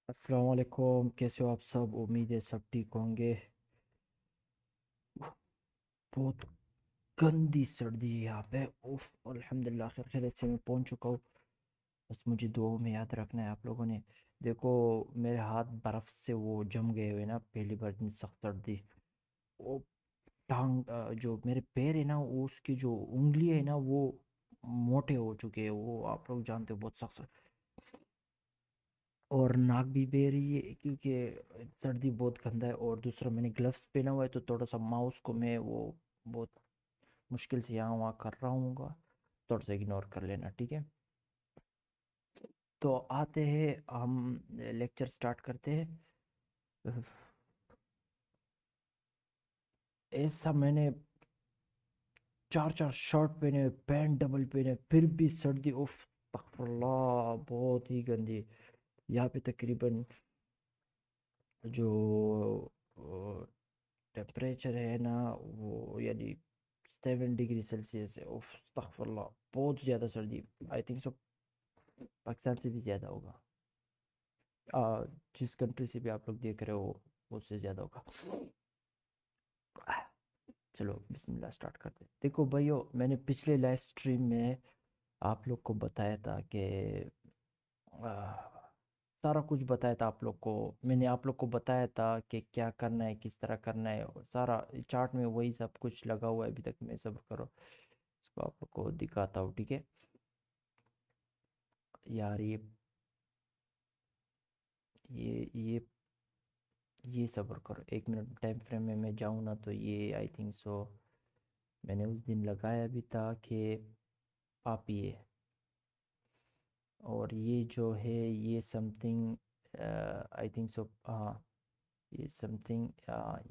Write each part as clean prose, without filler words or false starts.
अस्सलाम वालेकुम। कैसे हो आप सब? उम्मीद है सब ठीक होंगे। बहुत गंदी सर्दी है यहाँ पे। उफ, अल्हम्दुलिल्लाह खैर खैरियत से मैं पहुँच चुका हूँ। बस मुझे दुआओं में याद रखना है आप लोगों ने। देखो, मेरे हाथ बर्फ़ से वो जम गए हुए ना, पहली बार इतनी सख्त सर्दी। वो जो मेरे पैर है ना, वो उसकी जो उंगली है ना, वो मोटे हो चुके हैं। वो आप लोग जानते हो, बहुत सख्त। और नाक भी बह रही है क्योंकि सर्दी बहुत गंदा है। और दूसरा, मैंने ग्लव्स पहना हुआ है तो थोड़ा सा माउस को मैं वो बहुत मुश्किल से यहाँ वहाँ कर रहा हूँगा। थोड़ा सा इग्नोर कर लेना, ठीक है। तो आते हैं हम, लेक्चर स्टार्ट करते हैं। ऐसा मैंने चार चार शर्ट पहने, पैंट डबल पहने, फिर भी सर्दी। उफ, अस्तगफुरुल्लाह, बहुत ही गंदी। यहाँ पे तकरीबन जो टेम्परेचर है ना, वो यानी 7 डिग्री सेल्सियस है। उफ, अस्तगफुरुल्लाह, बहुत ज़्यादा सर्दी। आई थिंक सो पाकिस्तान से भी ज़्यादा होगा। जिस कंट्री से भी आप लोग देख रहे हो, उससे ज़्यादा होगा। चलो बिस्मिल्लाह स्टार्ट करते हैं। देखो भाइयों, मैंने पिछले लाइव स्ट्रीम में आप लोग को बताया था कि सारा कुछ बताया था आप लोग को। मैंने आप लोग को बताया था कि क्या करना है, किस तरह करना है, और सारा चार्ट में वही सब कुछ लगा हुआ है अभी तक। मैं सब करो, इसको आप लोग को दिखाता हूँ, ठीक है यार। ये ये सब्र करो, 1 मिनट टाइम फ्रेम में मैं जाऊँ ना, तो ये आई थिंक सो मैंने उस दिन लगाया भी था कि आप ये, और ये जो है ये समथिंग, आई थिंक सो, हाँ, ये समथिंग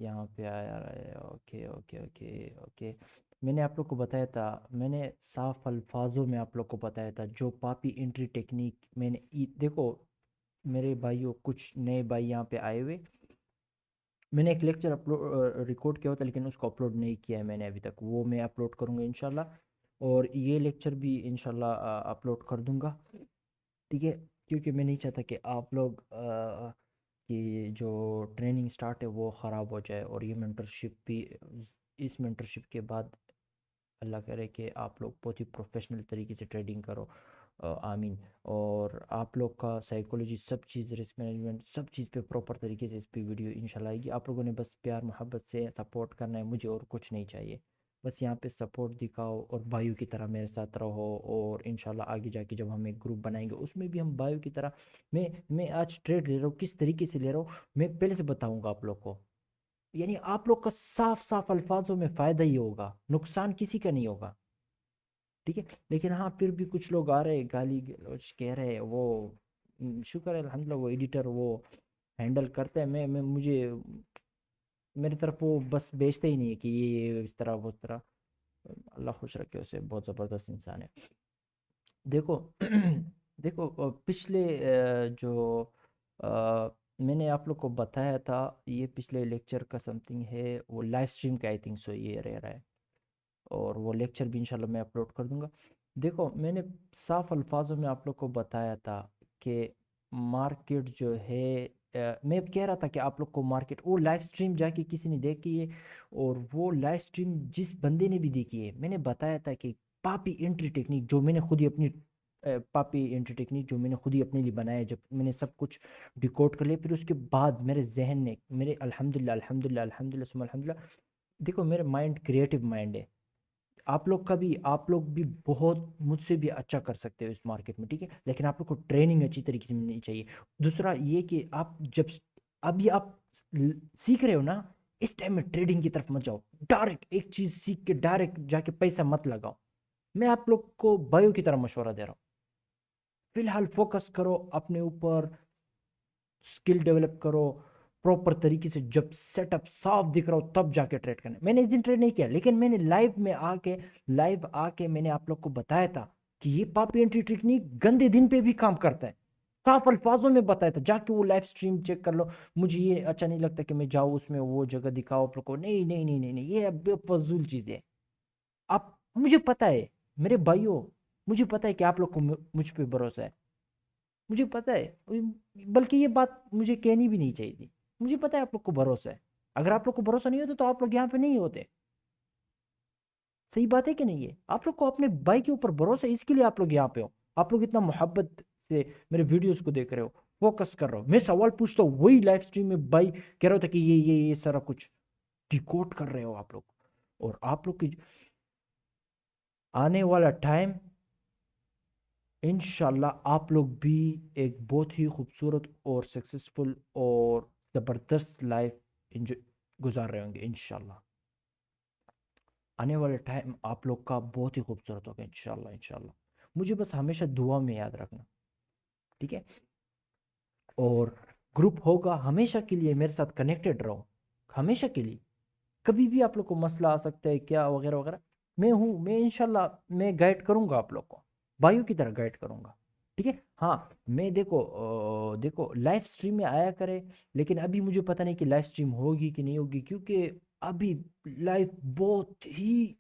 यहाँ पे आया है। Okay okay okay okay. मैंने आप लोग को बताया था, मैंने साफ अल्फाजों में आप लोग को बताया था, जो पापी एंट्री टेक्निक मैंने देखो मेरे भाइयों, कुछ नए भाई यहाँ पे आए हुए। मैंने एक लेक्चर अपलोड रिकॉर्ड किया होता, लेकिन उसको अपलोड नहीं किया है मैंने अभी तक। वो मैं अपलोड करूँगा इंशाल्लाह। और ये लेक्चर भी इंशाल्लाह अपलोड कर दूंगा, ठीक है। क्योंकि मैं नहीं चाहता कि आप लोग कि जो ट्रेनिंग स्टार्ट है वो ख़राब हो जाए। और ये मेंटरशिप भी, इस मेंटरशिप के बाद अल्लाह करे कि आप लोग बहुत ही प्रोफेशनल तरीके से ट्रेडिंग करो। आमीन। और आप लोग का साइकोलॉजी, सब चीज़, रिस्क मैनेजमेंट, सब चीज़ पे प्रॉपर तरीके से इस पे वीडियो इंशाल्लाह आएगी। आप लोगों ने बस प्यार मोहब्बत से सपोर्ट करना है मुझे, और कुछ नहीं चाहिए। बस यहाँ पे सपोर्ट दिखाओ और भाइयों की तरह मेरे साथ रहो। और इंशाल्लाह आगे जाके जब हम एक ग्रुप बनाएंगे, उसमें भी हम भाइयों की तरह, मैं आज ट्रेड ले रहा हूँ, किस तरीके से ले रहा हूँ मैं पहले से बताऊंगा आप लोग को। यानी आप लोग का साफ साफ अल्फाजों में फ़ायदा ही होगा, नुकसान किसी का नहीं होगा, ठीक है। लेकिन हाँ, फिर भी कुछ लोग आ रहे गाली गलौज कह रहे हैं। वो शुक्र है अल्हम्दुलिल्लाह, वो एडिटर वो हैंडल करते हैं। मैं मुझे मेरी तरफ वो बस भेजते ही नहीं है कि ये इस तरह वो इस तरह। अल्लाह खुश रखे उसे, बहुत ज़बरदस्त इंसान है। देखो देखो, पिछले जो मैंने आप लोग को बताया था, ये पिछले लेक्चर का समथिंग है, वो लाइव स्ट्रीम का आई थिंक सो ये रह रहा है। और वो लेक्चर भी इंशाल्लाह मैं अपलोड कर दूंगा। देखो, मैंने साफ अल्फाजों में आप लोग को बताया था कि मार्केट जो है, मैं कह रहा था कि आप लोग को मार्केट, वो लाइव स्ट्रीम जाके किसी ने देखी है। और वो लाइव स्ट्रीम जिस बंदे ने भी देखी है, मैंने बताया था कि पापी एंट्री टेक्निक जो मैंने खुद ही अपनी, पापी एंट्री टेक्निक जो मैंने खुद ही अपने लिए बनाया है, जब मैंने सब कुछ डिकोड कर लिया, फिर उसके बाद मेरे जहन ने, मेरे अल्हम्दुलिल्लाह अल्हम्दुलिल्लाह अल्हम्दुलिल्लाह सुम्मा अल्हम्दुलिल्लाह, देखो मेरे माइंड क्रिएटिव माइंड है। आप लोग का भी, आप लोग भी बहुत मुझसे भी अच्छा कर सकते हो इस मार्केट में, ठीक है। लेकिन आप लोग को ट्रेनिंग अच्छी तरीके से मिलनी चाहिए। दूसरा ये कि आप जब अभी आप सीख रहे हो ना, इस टाइम में ट्रेडिंग की तरफ मत जाओ। डायरेक्ट एक चीज सीख के डायरेक्ट जाके पैसा मत लगाओ। मैं आप लोग को बायो की तरह मशवरा दे रहा हूँ। फिलहाल फोकस करो अपने ऊपर, स्किल डेवलप करो प्रॉपर तरीके से। जब सेटअप साफ दिख रहा हो तब जाके ट्रेड करना। मैंने इस दिन ट्रेड नहीं किया, लेकिन मैंने लाइव आके मैंने आप लोग को बताया था कि ये पापी एंट्री टेक्निक गंदे दिन पे भी काम करता है। साफ अल्फाजों में बताया था, जाके वो लाइव स्ट्रीम चेक कर लो। मुझे ये अच्छा नहीं लगता कि मैं जाऊँ उसमें, वो जगह दिखाओ आप लोग को। नहीं नहीं नहीं नहीं नहीं, ये बेफजूल चीज है। आप, मुझे पता है मेरे भाइयों, मुझे पता है कि आप लोग को मुझ पे भरोसा है। मुझे पता है, बल्कि ये बात मुझे कहनी भी नहीं चाहिए थी। मुझे पता है आप लोग को भरोसा है। अगर आप लोग को भरोसा नहीं होता तो आप लोग यहाँ पे नहीं होते। सही बात है कि नहीं है? आप लोग को अपने भाई के ऊपर भरोसा है, इसके लिए आप लोग यहाँ पे हो। आप लोग इतना मोहब्बत से मेरे वीडियोस को देख रहे हो, फोकस कर रहे हो। मैं सवाल पूछता हूँ, वही लाइव स्ट्रीम में भाई कह रहा था कि ये सारा कुछ डिकोड कर रहे हो आप लोग। और आप लोग की आने वाला टाइम, इंशाल्लाह आप लोग भी एक बहुत ही खूबसूरत और सक्सेसफुल और ज़बरदस्त लाइफ इंजॉय गुजार रहे होंगे इंशाल्लाह। आने वाला टाइम आप लोग का बहुत ही खूबसूरत होगा इंशाल्लाह इंशाल्लाह। मुझे बस हमेशा दुआ में याद रखना, ठीक है? और ग्रुप होगा, हमेशा के लिए मेरे साथ कनेक्टेड रहो, हमेशा के लिए। कभी भी आप लोग को मसला आ सकता है क्या वगैरह वगैरह, मैं हूँ, मैं इंशाल्लाह मैं गाइड करूँगा आप लोग को, भाइयों की तरह गाइड करूँगा, ठीक है? हाँ, मैं देखो लाइव स्ट्रीम में आया करे, लेकिन अभी मुझे पता नहीं कि लाइव स्ट्रीम होगी कि नहीं होगी, क्योंकि अभी लाइफ बहुत ही,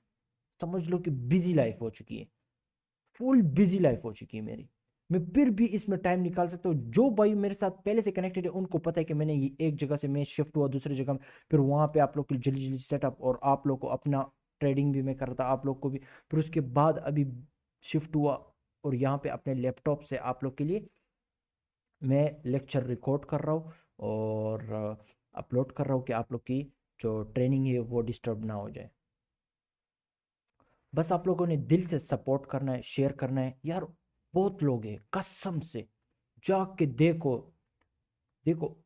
समझ लो कि बिजी लाइफ हो चुकी है, फुल बिजी लाइफ हो चुकी है मेरी। मैं फिर भी इसमें टाइम निकाल सकता हूँ। जो भाई मेरे साथ पहले से कनेक्टेड है उनको पता है कि मैंने ये एक जगह से मैं शिफ्ट हुआ दूसरी जगह में, फिर वहाँ पे आप लोग के लिए जल्दी जल्दी सेटअप, और आप लोग को अपना ट्रेडिंग भी मैं कर रहा था, आप लोग को भी। फिर उसके बाद अभी शिफ्ट हुआ, और यहाँ पे अपने लैपटॉप से आप लोग के लिए मैं लेक्चर रिकॉर्ड कर रहा हूँ और अपलोड कर रहा हूँ कि आप लोग की जो ट्रेनिंग है वो डिस्टर्ब ना हो जाए। बस आप लोगों ने दिल से सपोर्ट करना है, शेयर करना है यार। बहुत लोग हैं, कसम से जाके के देखो, देखो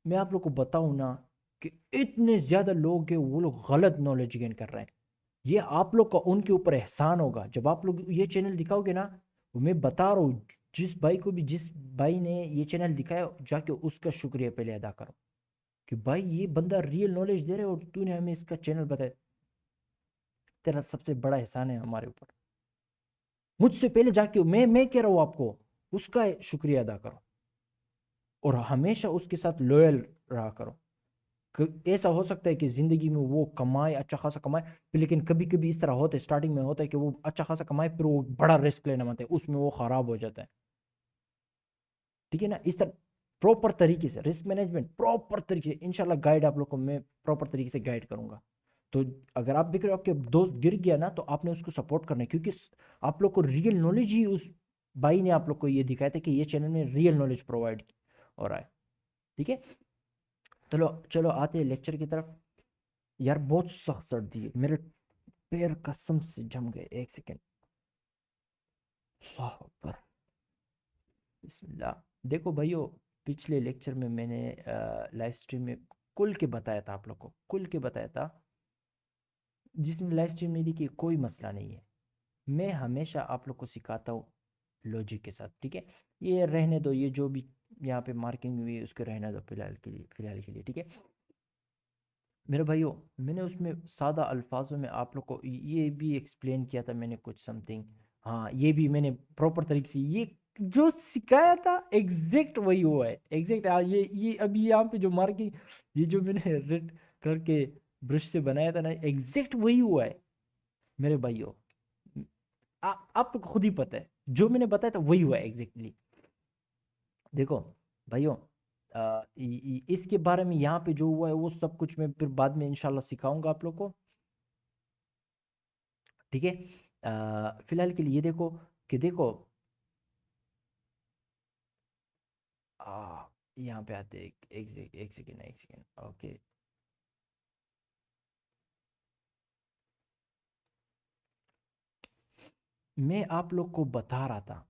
मैं आप लोग को बताऊं ना कि इतने ज्यादा लोग हैं, वो लोग गलत नॉलेज गेन कर रहे हैं। ये आप लोग का उनके ऊपर एहसान होगा जब आप लोग ये चैनल दिखाओगे ना। मैं बता रहा हूँ, जिस भाई को भी, जिस भाई ने ये चैनल दिखाया, जाके उसका शुक्रिया पहले अदा करो कि भाई ये बंदा रियल नॉलेज दे रहे और तूने हमें इसका चैनल बताया। तेरा सबसे बड़ा एहसान है हमारे ऊपर। मुझसे पहले जाके मैं कह रहा हूँ आपको, उसका शुक्रिया अदा करो और हमेशा उसके साथ लॉयल रहा करो। ऐसा हो सकता है कि जिंदगी में वो कमाए, अच्छा खासा कमाए, लेकिन कभी कभी इस तरह होता है, स्टार्टिंग में होता है कि वो अच्छा खासा कमाए, फिर वो बड़ा रिस्क लेना मानते हैं, उसमें वो खराब हो जाता है। ठीक है ना? इस तरह प्रॉपर तरीके से रिस्क मैनेजमेंट, प्रॉपर तरीके से इंशाल्लाह गाइड आप लोग को मैं प्रॉपर तरीके से गाइड करूंगा। तो अगर आप देख रहे हो आपके दोस्त गिर गया ना, तो आपने उसको सपोर्ट करना है, क्योंकि आप लोग को रियल नॉलेज ही उस भाई ने आप लोग को ये दिखाया था कि ये चैनल में रियल नॉलेज प्रोवाइड हो रहा है। ठीक है, चलो चलो आते हैं लेक्चर की तरफ। यार बहुत सख्त सर्दी है, मेरे पैर कसम से जम गए। एक सेकेंड, अल्लाह अकबर, बिस्मिल्लाह। देखो भाइयों, पिछले लेक्चर में मैंने लाइव स्ट्रीम में खुल के बताया था, आप लोग को खुल के बताया था, जिसने लाइव स्ट्रीम नहीं देखी कोई मसला नहीं है। मैं हमेशा आप लोग को सिखाता हूँ लॉजिक के साथ, ठीक है? ये रहने दो, ये जो भी यहाँ पे मार्किंग हुई है उसको रहने दो फिलहाल के लिए, फिलहाल के लिए, ठीक है मेरे भाइयों? मैंने उसमें सादा अल्फाजों में आप लोग को ये भी एक्सप्लेन किया था मैंने कुछ समथिंग। हाँ, ये भी मैंने प्रॉपर तरीके से ये जो सिखाया था एग्जैक्ट वही हुआ है, एग्जैक्ट। ये अभी यहाँ पे जो मार्किंग, ये जो मैंने रेड करके ब्रश से बनाया था ना, एग्जैक्ट वही हुआ है मेरे भाइयों। आपको खुद ही पता है जो मैंने बताया था वही हुआ है एग्जैक्टली। देखो भाइयों, इसके बारे में यहाँ पे जो हुआ है वो सब कुछ मैं फिर बाद में इंशाल्लाह सिखाऊंगा आप लोग को, ठीक है? फिलहाल के लिए ये देखो कि देखो, यहाँ पे आते एक सेकेंड, एक सेकेंड, ओके। मैं आप लोग को बता रहा था,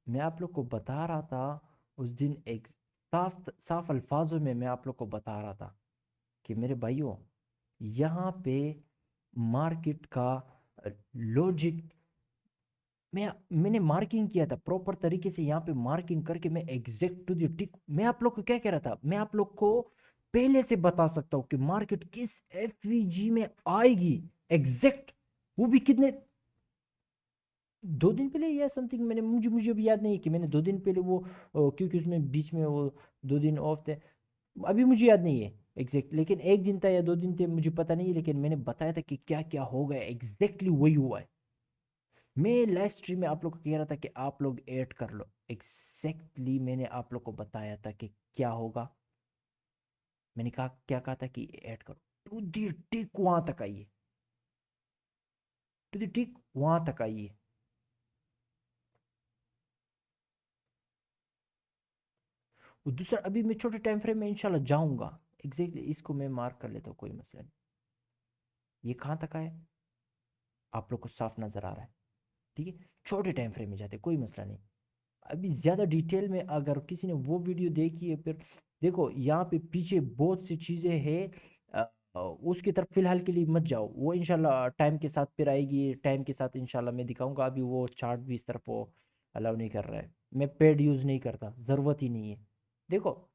मैं आप लोग को बता रहा था उस दिन, एक साफ साफ अल्फाजों में मैं आप लोग को बता रहा था कि मेरे भाइयों, यहाँ पे मार्केट का लॉजिक, मैंने मार्किंग किया था प्रॉपर तरीके से, यहाँ पे मार्किंग करके मैं एग्जैक्ट टू द टिक मैं आप लोग को क्या कह रहा था, मैं आप लोग को पहले से बता सकता हूँ कि मार्केट किस एफवीजी में आएगी एग्जैक्ट। वो भी कितने, 2 दिन पहले या समथिंग, मैंने मुझे अभी याद नहीं कि मैंने 2 दिन पहले वो क्योंकि उसमें बीच में वो 2 दिन ऑफ थे, अभी मुझे याद नहीं है एग्जैक्ट, लेकिन 1 दिन था या 2 दिन थे मुझे पता नहीं, लेकिन मैंने बताया था कि क्या क्या हो गया, एग्जैक्टली वही हुआ है। मैं लाइव स्ट्रीम में आप लोग को कह रहा था कि आप लोग ऐड कर लो, एग्जैक्टली मैंने आप लोग को बताया था कि क्या होगा। मैंने कहा क्या कहा था कि ऐड करो टू दी टिक, वहां तक आइए, टू दी टिक वहां तक आइए। और दूसरा, अभी मैं छोटे टाइम फ्रेम में इंशाल्लाह जाऊंगा। एग्जैक्टली इसको मैं मार्क कर लेता हूँ, कोई मसला नहीं। ये कहाँ तक आया, आप लोग को साफ नजर आ रहा है? ठीक है, छोटे टाइम फ्रेम में जाते कोई मसला नहीं। अभी ज़्यादा डिटेल में अगर किसी ने वो वीडियो देखी है, फिर देखो यहाँ पे पीछे बहुत सी चीज़ें हैं। उसकी तरफ फिलहाल के लिए मत जाओ, वो इंशाल्लाह टाइम के साथ फिर आएगी, टाइम के साथ इंशाल्लाह मैं दिखाऊंगा। अभी वो चार्ट भी इस तरफ वो अलाउ नहीं कर रहा है। मैं पेड यूज़ नहीं करता, ज़रूरत ही नहीं है। देखो,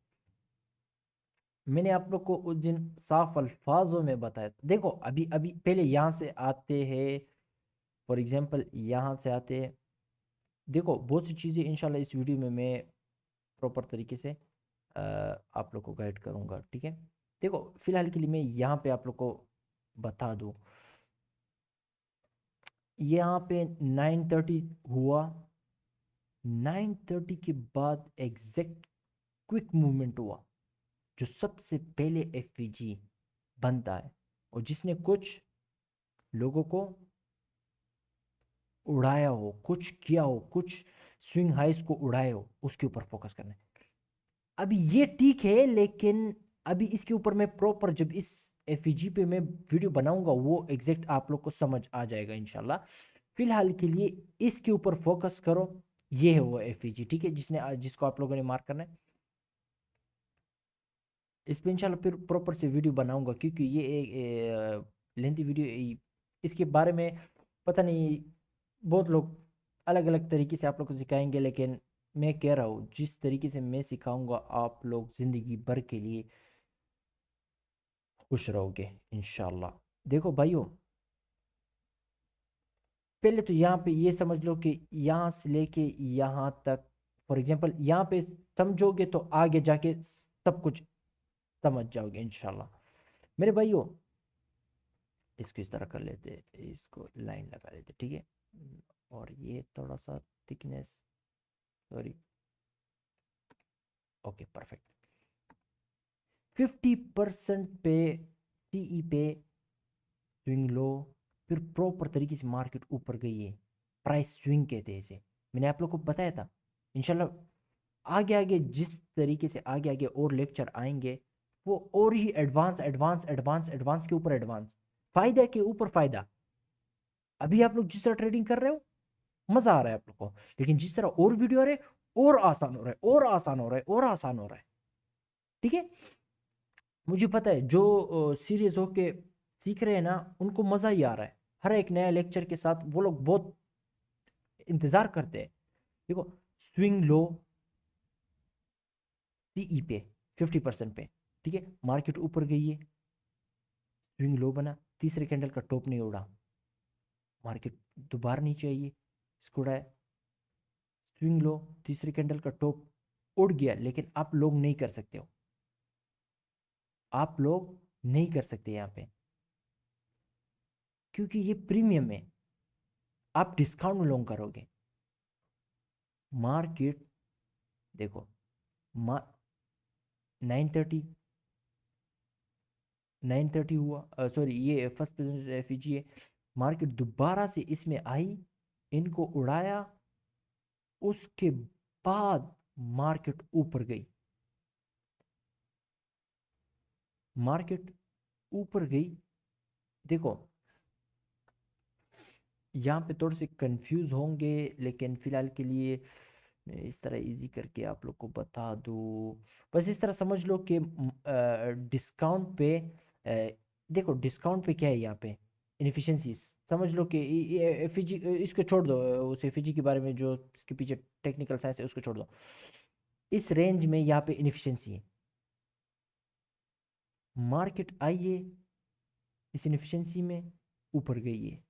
मैंने आप लोग को उस दिन साफ अल्फाजों में बताया था। देखो अभी अभी पहले यहाँ से आते हैं, फॉर एग्जांपल यहाँ से आते हैं। देखो बहुत सी चीज़ें इंशाल्लाह इस वीडियो में मैं प्रॉपर तरीके से आप लोग को गाइड करूँगा, ठीक है। देखो फिलहाल के लिए मैं यहाँ पे आप लोग को बता दूँ, यहाँ पे 9:30 हुआ। 9:30 के बाद एग्जैक्ट क्विक मूवमेंट हुआ, जो सबसे पहले एफवीजी बनता है, और जिसने कुछ लोगों को उड़ाया हो, कुछ किया हो, कुछ स्विंग हाइस को उड़ाए हो, उसके ऊपर फोकस करना है। अभी ये ठीक है, लेकिन अभी इसके ऊपर मैं प्रॉपर जब इस एफईजी पे मैं वीडियो बनाऊंगा, वो एग्जैक्ट आप लोग को समझ आ जाएगा इंशाल्लाह। फिलहाल के लिए इसके ऊपर फोकस करो। ये है वो एफईजी, ठीक है, जिसको आप लोगों ने मार्क करना है। इस पे इंशाल्लाह फिर प्रॉपर से वीडियो बनाऊंगा, क्योंकि ये एक लेंथी वीडियो, इसके बारे में पता नहीं, बहुत लोग अलग अलग तरीके से आप लोग को सिखाएंगे, लेकिन मैं कह रहा हूँ जिस तरीके से मैं सिखाऊंगा, आप लोग ज़िंदगी भर के लिए खुश रहोगे इंशाल्लाह। देखो भाइयों, पहले तो यहाँ पे ये समझ लो कि यहाँ से लेके यहाँ तक, फॉर एग्जांपल यहाँ पे समझोगे तो आगे जाके सब कुछ समझ जाओगे इंशाल्लाह। मेरे भाइयों, इसको इस तरह कर लेते, इसको लाइन लगा लेते, ठीक है। और ये थोड़ा सा थिकनेस, सॉरी, ओके परफेक्ट। 50% पे सीई पे स्विंग लो, फिर प्रॉपर तरीके से मार्केट ऊपर गई है। प्राइस स्विंग कहते हैं इसे, मैंने आप लोग को बताया था। इंशाल्लाह आगे आगे जिस तरीके से आगे आगे और लेक्चर आएंगे, वो और ही एडवांस एडवांस एडवांस एडवांस के ऊपर एडवांस, फायदा के ऊपर फायदा। अभी आप लोग जिस तरह ट्रेडिंग कर रहे हो, मजा आ रहा है आप लोग को, लेकिन जिस तरह और वीडियो आ रहे, और आसान हो रहा है, और आसान हो रहा है, और आसान हो रहा है, ठीक है। मुझे पता है जो सीरियस होके सीख रहे हैं ना, उनको मजा ही आ रहा है। हर एक नया लेक्चर के साथ वो लोग बहुत इंतजार करते हैं। देखो, स्विंग लो सीई पे 50% पे, ठीक है, मार्केट ऊपर गई है, स्विंग लो बना, तीसरे कैंडल का टॉप नहीं उड़ा, मार्केट दोबारा नीचे आई है, इसको उड़ाया, स्विंग लो, तीसरे कैंडल का टॉप उड़ गया, लेकिन आप लोग नहीं कर सकते हो, आप लोग नहीं कर सकते यहाँ पे, क्योंकि ये प्रीमियम है। आप डिस्काउंट में लॉन्ग करोगे, मार्केट देखो, 9:30 9:30 हुआ, सॉरी ये फर्स्ट पोजीशन एफईजी है। मार्केट दोबारा से इसमें आई, इनको उड़ाया, उसके बाद मार्केट ऊपर गई, मार्केट ऊपर गई। देखो यहाँ पे थोड़े से कंफ्यूज होंगे, लेकिन फिलहाल के लिए मैं इस तरह इजी करके आप लोग को बता दूँ। बस इस तरह समझ लो कि डिस्काउंट पे, देखो डिस्काउंट पे क्या है यहाँ पे, इनफिशिएंसी समझ लो कि एफईजी, इसको छोड़ दो, उस एफईजी के बारे में जो इसके पीछे टेक्निकल साइंस है उसको छोड़ दो। इस रेंज में यहाँ पे इनफिशिएंसी है, मार्केट आई है इस इनफिशिएंसी में, ऊपर गई है,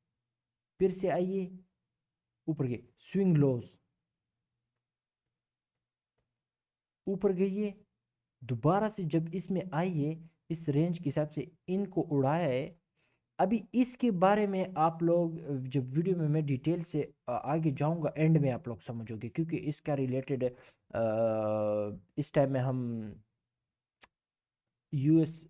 फिर से आई है, ऊपर गई, स्विंग लॉस, ऊपर गई है, दोबारा से जब इसमें आई है, इस रेंज के हिसाब से इनको उड़ाया है। अभी इसके बारे में आप लोग जब वीडियो में मैं डिटेल से आगे जाऊंगा, एंड में आप लोग समझोगे, क्योंकि इसका रिलेटेड इस टाइम में हम यूएस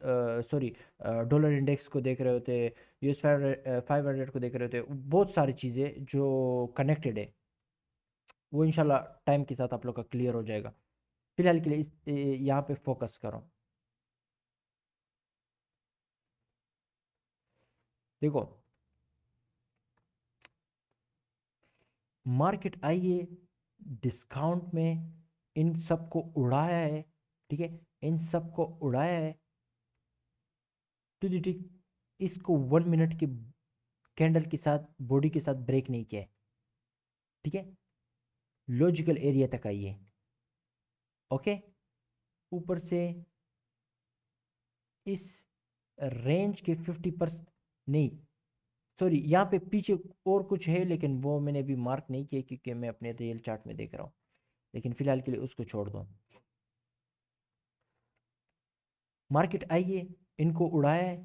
सॉरी डॉलर इंडेक्स को देख रहे होते, यूएस 500 को देख रहे होते, बहुत सारी चीज़ें जो कनेक्टेड है, वो इंशाल्लाह टाइम के साथ आप लोग का क्लियर हो जाएगा। फिलहाल के लिए इस यहाँ पे फोकस करो। देखो, मार्केट आइए डिस्काउंट में इन सबको उड़ाया है, ठीक है, इन सबको उड़ाया है टू द टिक। इसको 1 मिनट की कैंडल के साथ, बॉडी के साथ ब्रेक नहीं किया है, ठीक है। लॉजिकल एरिया तक आइए, ओके। ऊपर से इस रेंज के 50% नहीं, सॉरी, यहाँ पे पीछे और कुछ है, लेकिन वो मैंने अभी मार्क नहीं किया क्योंकि मैं अपने रियल चार्ट में देख रहा हूँ, लेकिन फिलहाल के लिए उसको छोड़ दो। मार्केट आइए, इनको उड़ाया है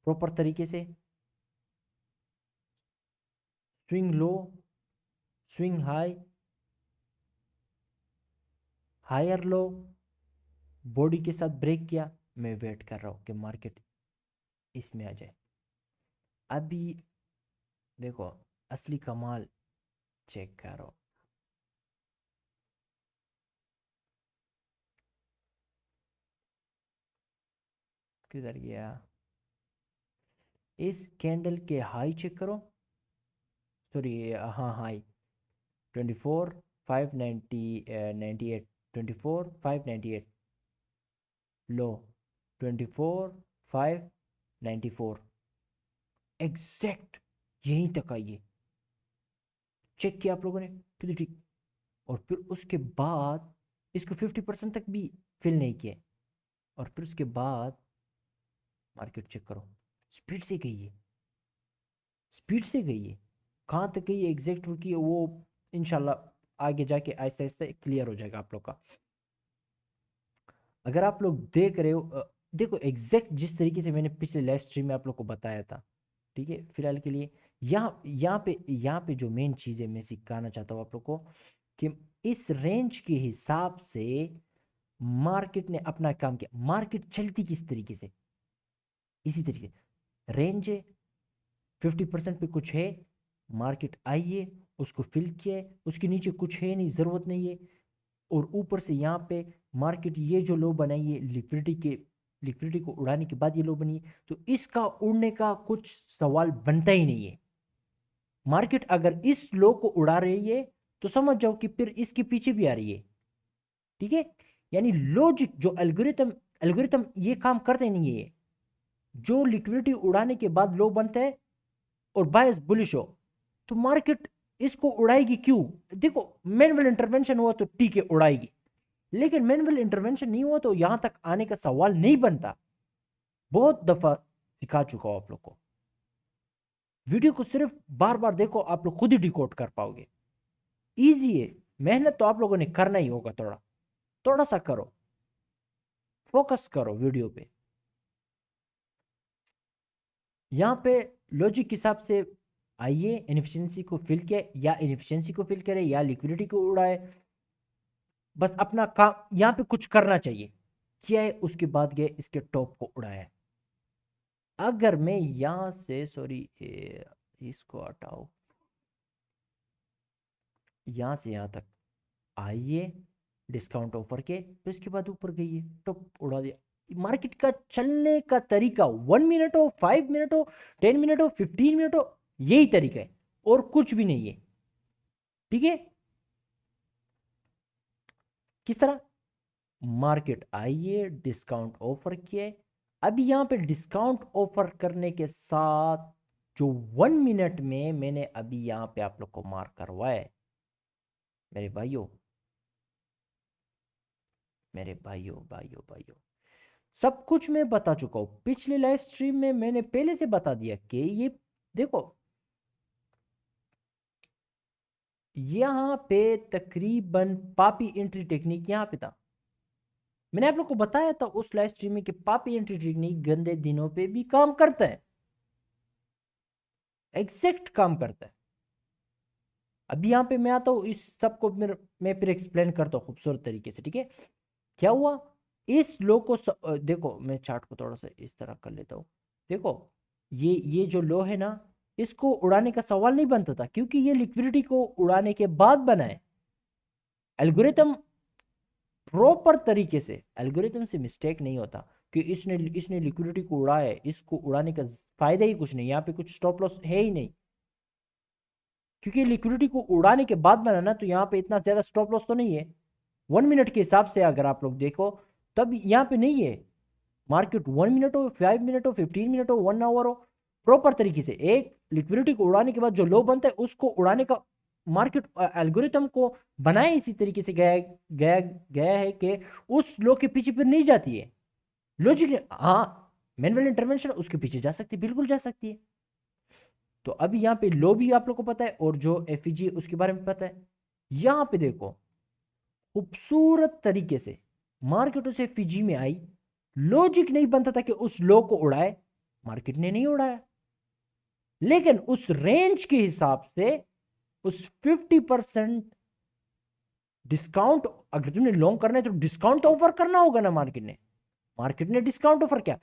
प्रॉपर तरीके से, swing low, swing high, higher low, body के साथ ब्रेक किया। मैं वेट कर रहा हूँ कि मार्केट इसमें आ जाए। अभी देखो, असली कमाल चेक करो। किधर गया? इस कैंडल के हाई चेक करो, सॉरी, हाँ, हाई 24,598, 24,598, लो 24,594, एग्जैक्ट यहीं तक आइए। चेक किया आप लोगों ने, ठीक ठीक। और फिर उसके बाद इसको 50% तक भी फिल नहीं किया, और फिर उसके बाद मार्केट चेक करो, स्पीड से गई है, स्पीड से गई है। कहाँ तक गई है एग्जैक्ट रुकी है वो इंशाल्लाह आगे जाके आहिस्ता आहिस्ता क्लियर हो जाएगा आप लोग का। अगर आप लोग देख रहे हो, देखो एग्जैक्ट जिस तरीके से मैंने पिछले लाइव स्ट्रीम में आप लोग को बताया था, ठीक है। फिलहाल के लिए यहाँ पे जो मेन चीज़ है मैं सिखाना चाहता हूँ आप लोग को, कि इस रेंज के हिसाब से मार्केट ने अपना काम किया। मार्केट चलती किस तरीके से, इसी तरीके से रेंज है, 50% पे कुछ है, मार्केट आई है, उसको फिल किया है, उसके नीचे कुछ है नहीं, ज़रूरत नहीं है, और ऊपर से यहाँ पे मार्केट ये जो लो बनाई है लिक्विडिटी को उड़ाने के बाद ये लो बनी है, तो इसका उड़ने का कुछ सवाल बनता ही नहीं है। मार्केट अगर इस लो को उड़ा रही है तो समझ जाओ कि फिर इसके पीछे भी आ रही है, ठीक है। यानी लॉजिक जो एल्गोरिथम एल्गोरिथम ये काम करते नहीं है। जो लिक्विडिटी उड़ाने के बाद लो बनता है और बायस बुलिश हो, तो मार्केट इसको उड़ाएगी क्यों? देखो, मैनुअल इंटरवेंशन हुआ तो ठीक है उड़ाएगी, लेकिन मैनुअल इंटरवेंशन नहीं हुआ तो यहां तक आने का सवाल नहीं बनता। बहुत दफा सिखा चुका हूं आप लोग को। वीडियो को सिर्फ बार बार देखो, आप लोग खुद ही डिकोड कर पाओगे। इजी है, मेहनत तो आप लोगों ने करना ही होगा, थोड़ा थोड़ा सा करो, फोकस करो वीडियो पे। यहां पे लॉजिक के हिसाब से आइए, इनफिशिएंसी को फिल किया, या इनफिशिएंसी को फिल करे या लिक्विडिटी को उड़ाए, बस अपना काम यहां पे कुछ करना चाहिए। किया है, उसके बाद गए इसके टॉप को उड़ाया। अगर मैं यहां से, सॉरी, इसको हटाओ, यहां से यहां तक आइए डिस्काउंट ऑफर के, तो इसके बाद ऊपर गई है, टॉप उड़ा दिया। मार्केट का चलने का तरीका 1 मिनट हो, 5 मिनट हो, 10 मिनट हो, 15 मिनट हो, यही तरीका है और कुछ भी नहीं है, ठीक है। किस तरह? मार्केट आइए, डिस्काउंट ऑफर किए, अभी यहां पे डिस्काउंट ऑफर करने के साथ जो 1 मिनट में मैंने अभी यहां पे आप लोग को मार्क करवाया है, मेरे भाइयों, मेरे भाइयों भाइयों भाइयों, सब कुछ मैं बता चुका हूं। पिछले लाइव स्ट्रीम में मैंने पहले से बता दिया कि ये देखो, यहां पे तकरीबन पापी एंट्री टेक्निक यहां पे था। मैंने आप लोग को बताया था उस लाइव स्ट्रीम में कि पापी एंट्री टेक्निक गंदे दिनों पे भी काम करता है। एग्जैक्ट काम करता है। अभी यहाँ पे मैं आता हूँ, इस सबको मैं फिर एक्सप्लेन करता हूँ खूबसूरत तरीके से, ठीक है। क्या हुआ, इस लो को देखो, मैं चार्ट को थोड़ा सा इस तरह कर लेता हूँ। देखो, ये जो लो है ना, इसको उड़ाने का सवाल नहीं बनता था, क्योंकि ये लिक्विडिटी को उड़ाने के बाद बना है। एल्गोरिथम प्रॉपर तरीके से, एल्गोरिथम से मिस्टेक नहीं होता कि इसने इसने लिक्विडिटी को उड़ाया है, इसको उड़ाने का फायदा ही कुछ नहीं, यहाँ पे कुछ स्टॉप लॉस है ही नहीं, क्योंकि लिक्विडिटी को उड़ाने के बाद बनाना, तो यहाँ पे इतना ज्यादा स्टॉप लॉस तो नहीं है। 1 मिनट के हिसाब से अगर आप लोग देखो, तब यहाँ पे नहीं है। मार्केट 1 मिनट हो, 5 मिनट हो, 15 मिनट हो, 1 आवर हो, प्रॉपर तरीके से एक लिक्विडिटी को उड़ाने के बाद जो लो बनता है, उसको उड़ाने का मार्केट एल्गोरिथम को बनाए इसी तरीके से गया गया गया है कि उस लो के पीछे फिर नहीं जाती है। लॉजिक, हाँ, मैनुअल इंटरवेंशन उसके पीछे जा सकती है, बिल्कुल जा सकती है। तो अभी यहाँ पे लो भी आप लोग को पता है, और जो एफईजी उसके बारे में पता है। यहाँ पे देखो, खूबसूरत तरीके से मार्केट उस एफईजी में आई, लॉजिक नहीं बनता था कि उस लो को उड़ाए, मार्केट ने नहीं उड़ाया, लेकिन उस रेंज के हिसाब से उस 50% डिस्काउंट, अगर तुमने लॉन्ग करना है तो डिस्काउंट तो ऑफर करना होगा ना। मार्केट ने डिस्काउंट ऑफर किया,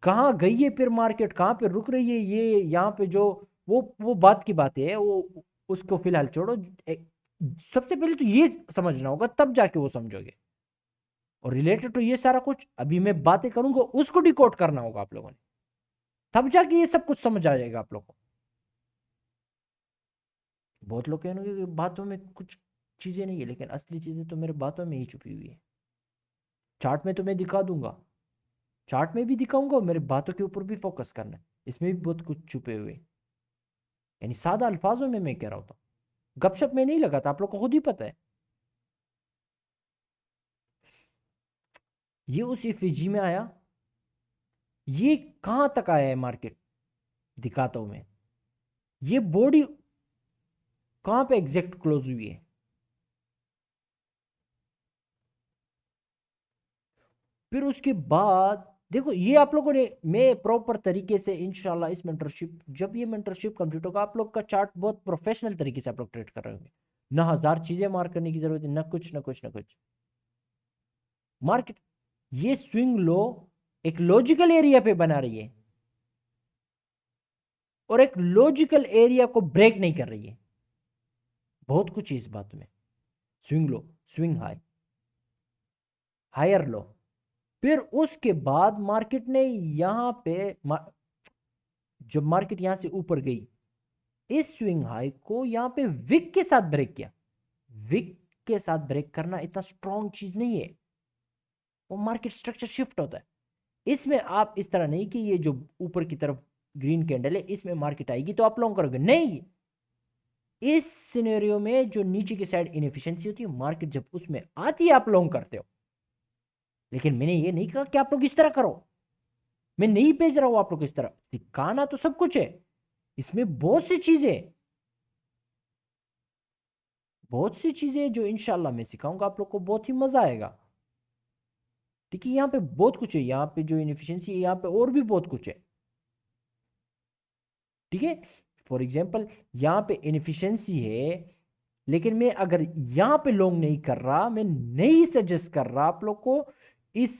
कहां गई है फिर मार्केट, कहां पे रुक रही है, ये यहाँ पे जो वो बात की बात है, वो उसको फिलहाल छोड़ो। सबसे पहले तो ये समझना होगा, तब जाके वो समझोगे। और रिलेटेड तो ये सारा कुछ अभी मैं बातें करूंगा, उसको डिकोड करना होगा आप लोगों ने, तब जाके ये सब कुछ समझ आ जाएगा आप लोग को। बहुत लोग कहेंगे कि बातों में कुछ चीजें नहीं है, लेकिन असली चीजें तो मेरे बातों में ही छुपी हुई है। चार्ट में तो मैं दिखा दूंगा, चार्ट में भी दिखाऊंगा, और मेरे बातों के ऊपर भी फोकस करना है, इसमें भी बहुत कुछ छुपे हुए, यानी सादा अल्फाजों में मैं कह रहा होता हूँ, गपशप में नहीं लगाता, आप लोग को खुद ही पता है। ये उस एफईजी में आया, ये कहां तक आया है मार्केट, दिखाता हूं मैं। ये बॉडी कहां पे एग्जैक्ट क्लोज हुई है, फिर उसके बाद देखो, ये आप लोगों ने, मैं प्रॉपर तरीके से इंशाल्लाह इस मेंटरशिप, जब ये मेंटरशिप कंप्लीट होगा, आप लोग का चार्ट बहुत प्रोफेशनल तरीके से आप लोग ट्रेड कर रहे होंगे, ना हजार चीजें मार्क करने की जरूरत है, ना कुछ ना कुछ ना कुछ। मार्केट ये स्विंग लो एक लॉजिकल एरिया पे बना रही है, और एक लॉजिकल एरिया को ब्रेक नहीं कर रही है। बहुत कुछ है इस बात में। Swing low, swing high, higher low, फिर उसके बाद मार्केट ने यहां पे जब मार्केट यहां से ऊपर गई, इस स्विंग हाई को यहां पे विक के साथ ब्रेक किया। विक के साथ ब्रेक करना इतना स्ट्रॉन्ग चीज नहीं है, वो मार्केट स्ट्रक्चर शिफ्ट होता है। इसमें आप इस तरह नहीं कि ये जो ऊपर की तरफ ग्रीन कैंडल है, इसमें मार्केट आएगी तो आप लॉन्ग करोगे, नहीं। इस सिनेरियो में जो नीचे की साइड इनएफिशिएंसी होती है, मार्केट जब उसमें आती है आप लॉन्ग करते हो। लेकिन मैंने ये नहीं कहा कि आप लोग इस तरह करो, मैं नहीं भेज रहा हूं आप लोग को इस तरह, सिखाना तो सब कुछ है, इसमें बहुत सी चीजें जो इंशाल्लाह मैं सिखाऊंगा, आप लोग को बहुत ही मजा आएगा। ठीक है, यहाँ पे बहुत कुछ है, यहाँ पे जो इनएफिशिएंसी है, यहाँ पे और भी बहुत कुछ है। ठीक है, फॉर एग्जाम्पल यहाँ पे इनएफिशिएंसी है, लेकिन मैं अगर यहां पे लॉन्ग नहीं कर रहा, मैं नहीं सजेस्ट कर रहा आप लोग को इस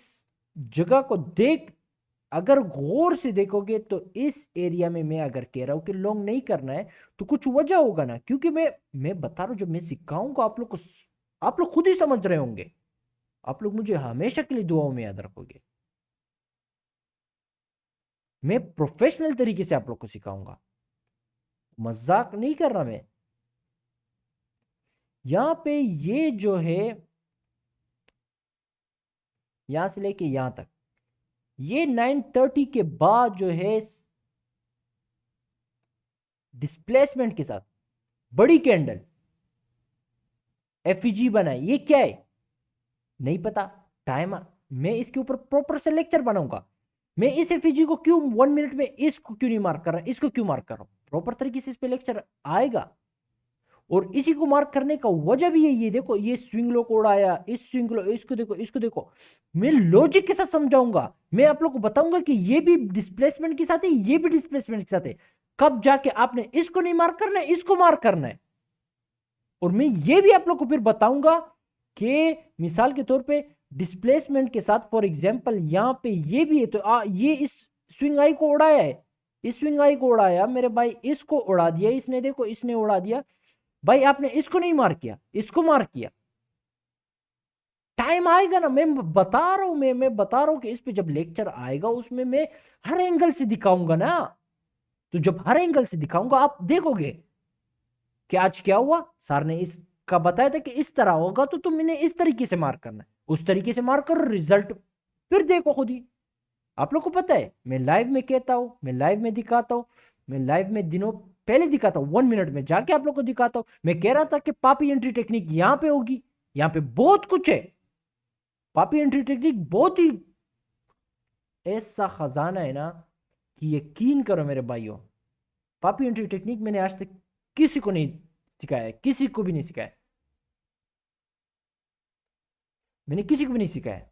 जगह को देख, अगर गौर से देखोगे तो इस एरिया में मैं अगर कह रहा हूं कि लॉन्ग नहीं करना है, तो कुछ वजह होगा ना, क्योंकि मैं बता रहा हूं, जब मैं सिखाऊंगा आप लोग को, आप लोग खुद ही समझ रहे होंगे, आप लोग मुझे हमेशा के लिए दुआओं में याद रखोगे। मैं प्रोफेशनल तरीके से आप लोग को सिखाऊंगा, मजाक नहीं कर रहा मैं। यहां पे ये जो है, यहां से लेके यहां तक, ये 930 के बाद जो है डिस्प्लेसमेंट के साथ बड़ी कैंडल एफईजी बनाई, ये क्या है नहीं पता, टाइम, मैं इसके ऊपर प्रॉपर से लेक्चर बनाऊंगा। मैं इस एफईजी को क्यों 1 मिनट में इसको क्यों नहीं मार्क कर रहा, इसको क्यों मार्क कर रहा हूं, प्रॉपर तरीके से इस पे लेक्चर आएगा। और इसी को मार्क करने का वजह भी है, ये देखो, ये स्विंग लो कोड आया, इस स्विंग लो, इसको देखो, इसको देखो, मैं लॉजिक के साथ समझाऊंगा, मैं आप लोग को बताऊंगा कि ये भी डिस्प्लेसमेंट के साथ है, ये भी डिस्प्लेसमेंट के साथ है। कब जाके आपने इसको नहीं मार्क करना है, इसको मार्क करना है। और मैं ये भी आप लोग को फिर बताऊंगा कि मिसाल के तौर पे डिस्प्लेसमेंट के साथ फॉर एग्जांपल यहां पे ये भी है, तो ये इस स्विंग आई को उड़ाया है, इस स्विंग आई को उड़ाया मेरे भाई, इसको उड़ा दिया इसने, देखो इसने उड़ा दिया भाई। आपने इसको नहीं मार किया, इसको मार किया। टाइम आएगा ना, मैं बता रहा हूं, मैं बता रहा हूं कि इस पे जब लेक्चर आएगा उसमें मैं हर एंगल से दिखाऊंगा ना। तो जब हर एंगल से दिखाऊंगा आप देखोगे कि आज क्या हुआ, सर ने इसका बताया था कि इस तरह होगा, तो तुमने इस तरीके से मार्क करना है, उस तरीके से मार्क करो, रिजल्ट फिर देखो खुद ही। आप लोग को पता है मैं लाइव में कहता हूं, मैं लाइव में दिखाता हूं, मैं लाइव में दिनों पहले दिखाता हूं, 1 मिनट में जाके आप लोग को दिखाता हूं। मैं कह रहा था कि पापी एंट्री टेक्निक यहां पे होगी, यहां पे बहुत कुछ है। पापी एंट्री टेक्निक बहुत ही ऐसा खजाना है ना कि यकीन करो मेरे भाइयों, पापी एंट्री टेक्निक मैंने आज तक किसी को नहीं सिखाया है, किसी को भी नहीं सिखाया, मैंने किसी को भी नहीं सिखाया,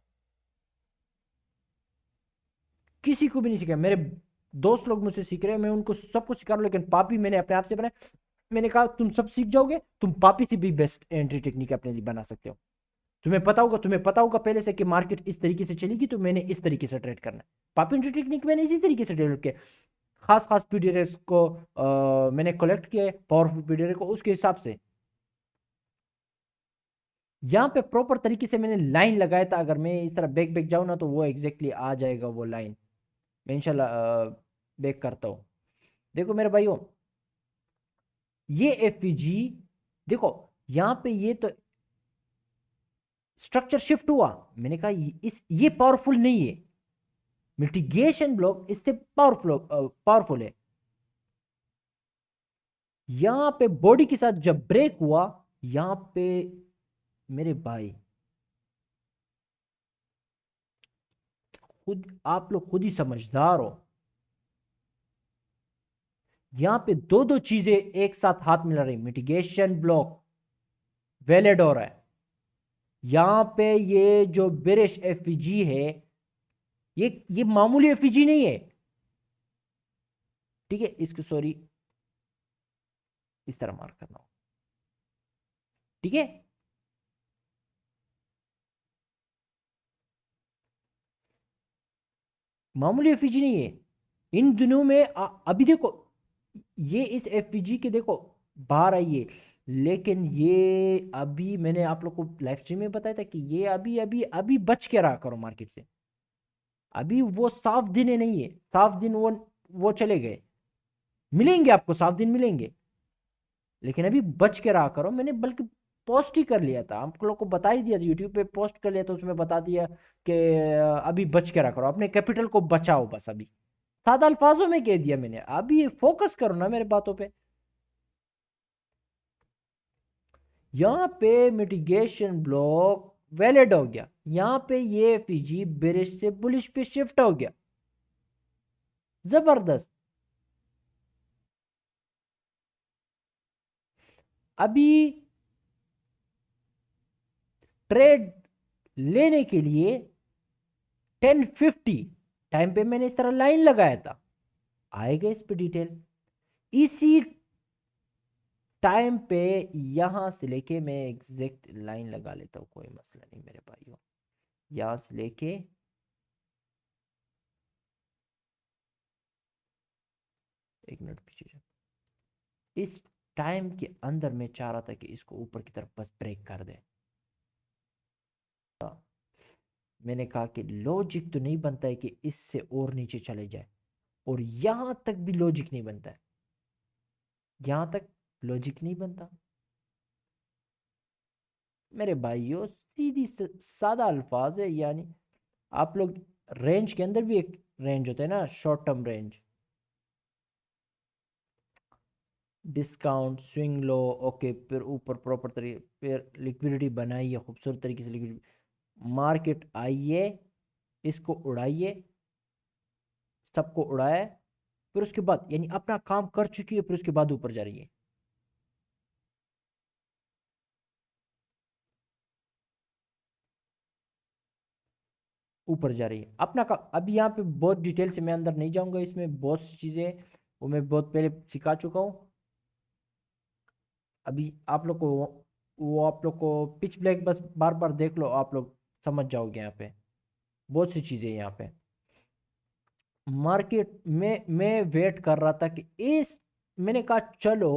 किसी को भी नहीं सिखाया। मेरे दोस्त लोग मुझसे सीख रहे हैं, मैं उनको सबको सिखा रहा हूं, लेकिन पापी मैंने अपने आप से बनाया। मैंने कहा तुम सब सीख जाओगे, तुम पापी से भी बेस्ट एंट्री टेक्निक अपने लिए बना सकते हो। तुम्हें पता होगा पहले से कि मार्केट इस तरीके से चलेगी, तो मैंने इस तरीके से ट्रेड करना है। पापी एंट्री टेक्निक मैंने इसी तरीके से डेवलप किया। खास खास पीडीआर को मैंने कलेक्ट किया, पावरफुल पीडीआर को उसके हिसाब से यहाँ पे प्रॉपर तरीके से मैंने लाइन लगाया था। अगर मैं इस तरह बैक बैक जाऊँ ना, तो वो एग्जैक्टली आ जाएगा वो लाइन। मैं इंशाल्लाह बैक करता हूँ। देखो मेरे भाइयों, ये एफपीजी देखो, यहाँ पे ये तो स्ट्रक्चर शिफ्ट हुआ। मैंने कहा ये पावरफुल नहीं है, मिटिगेशन ब्लॉक इससे पावरफुल है। यहां पे बॉडी के साथ जब ब्रेक हुआ, यहां पे मेरे भाई खुद आप लोग खुद ही समझदार हो, यहां पे दो दो चीजें एक साथ हाथ मिला रही, मिटिगेशन ब्लॉक वैलिड हो रहा है। यहां पे ये जो बेरिश एफईजी है, ये मामूली एफईजी नहीं है, ठीक है। इसको सॉरी इस तरह मार्क करना हो, ठीक है। मामूली एफईजी नहीं है इन दिनों में। अभी देखो ये इस एफईजी के देखो बाहर आई है, लेकिन ये अभी मैंने आप लोग को लाइव स्ट्रीम में बताया था कि ये अभी अभी अभी बच के रहा करो मार्केट से। अभी वो साफ दिन है नहीं है, साफ दिन वो चले गए, मिलेंगे आपको साफ दिन मिलेंगे, लेकिन अभी बच के रहा करो। मैंने बल्कि पोस्ट ही कर लिया था, आप लोग को बता ही दिया था, यूट्यूब पे पोस्ट कर लिया था, उसमें बता दिया कि अभी बच के रहा करो, अपने कैपिटल को बचाओ बस। अभी सादा अल्फाजों में कह दिया मैंने, अभी फोकस करो ना मेरे बातों पे। यहाँ पे मिटिगेशन ब्लॉक वैलिड हो गया, यहाँ पे ये फीजी बेरिश से बुलिश पे शिफ्ट हो गया, जबरदस्त। अभी ट्रेड लेने के लिए 10:50 टाइम पे मैंने इस तरह लाइन लगाया था, आएगा इस पे डिटेल। इसी टाइम पे यहां से लेके मैं एग्जैक्ट लाइन लगा लेता हूं, कोई मसला नहीं मेरे भाइयों। यहां से लेके एक मिनट पीछे इस टाइम के अंदर मैं चाह रहा था कि इसको ऊपर की तरफ बस ब्रेक कर दे। मैंने कहा कि लॉजिक तो नहीं बनता है कि इससे और नीचे चले जाए, और यहां तक भी लॉजिक नहीं बनता है, यहां तक लॉजिक नहीं बनता मेरे भाइयों। सीधी सादा अल्फाज है, यानी आप लोग रेंज के अंदर भी एक रेंज होता है ना, short term range, discount swing low, okay, फिर ऊपर प्रॉपर तरीके, फिर लिक्विडिटी बनाइए खूबसूरत तरीके से, लिक्विडिटी मार्केट आइए, इसको उड़ाइए, सबको उड़ाए, फिर उसके बाद यानी अपना काम कर चुकी है, फिर उसके बाद ऊपर जा रही है। ऊपर जा रही है अपना काम। अभी यहाँ पे बहुत डिटेल से मैं अंदर नहीं जाऊंगा, इसमें बहुत सी चीजें वो मैं बहुत पहले सिखा चुका हूँ। अभी आप लोग को वो आप लोग को पिच ब्लैक बस बार बार देख लो, आप लोग समझ जाओगे। यहाँ पे बहुत सी चीज़ें यहाँ पे मार्केट में मैं वेट कर रहा था कि इस मैंने कहा चलो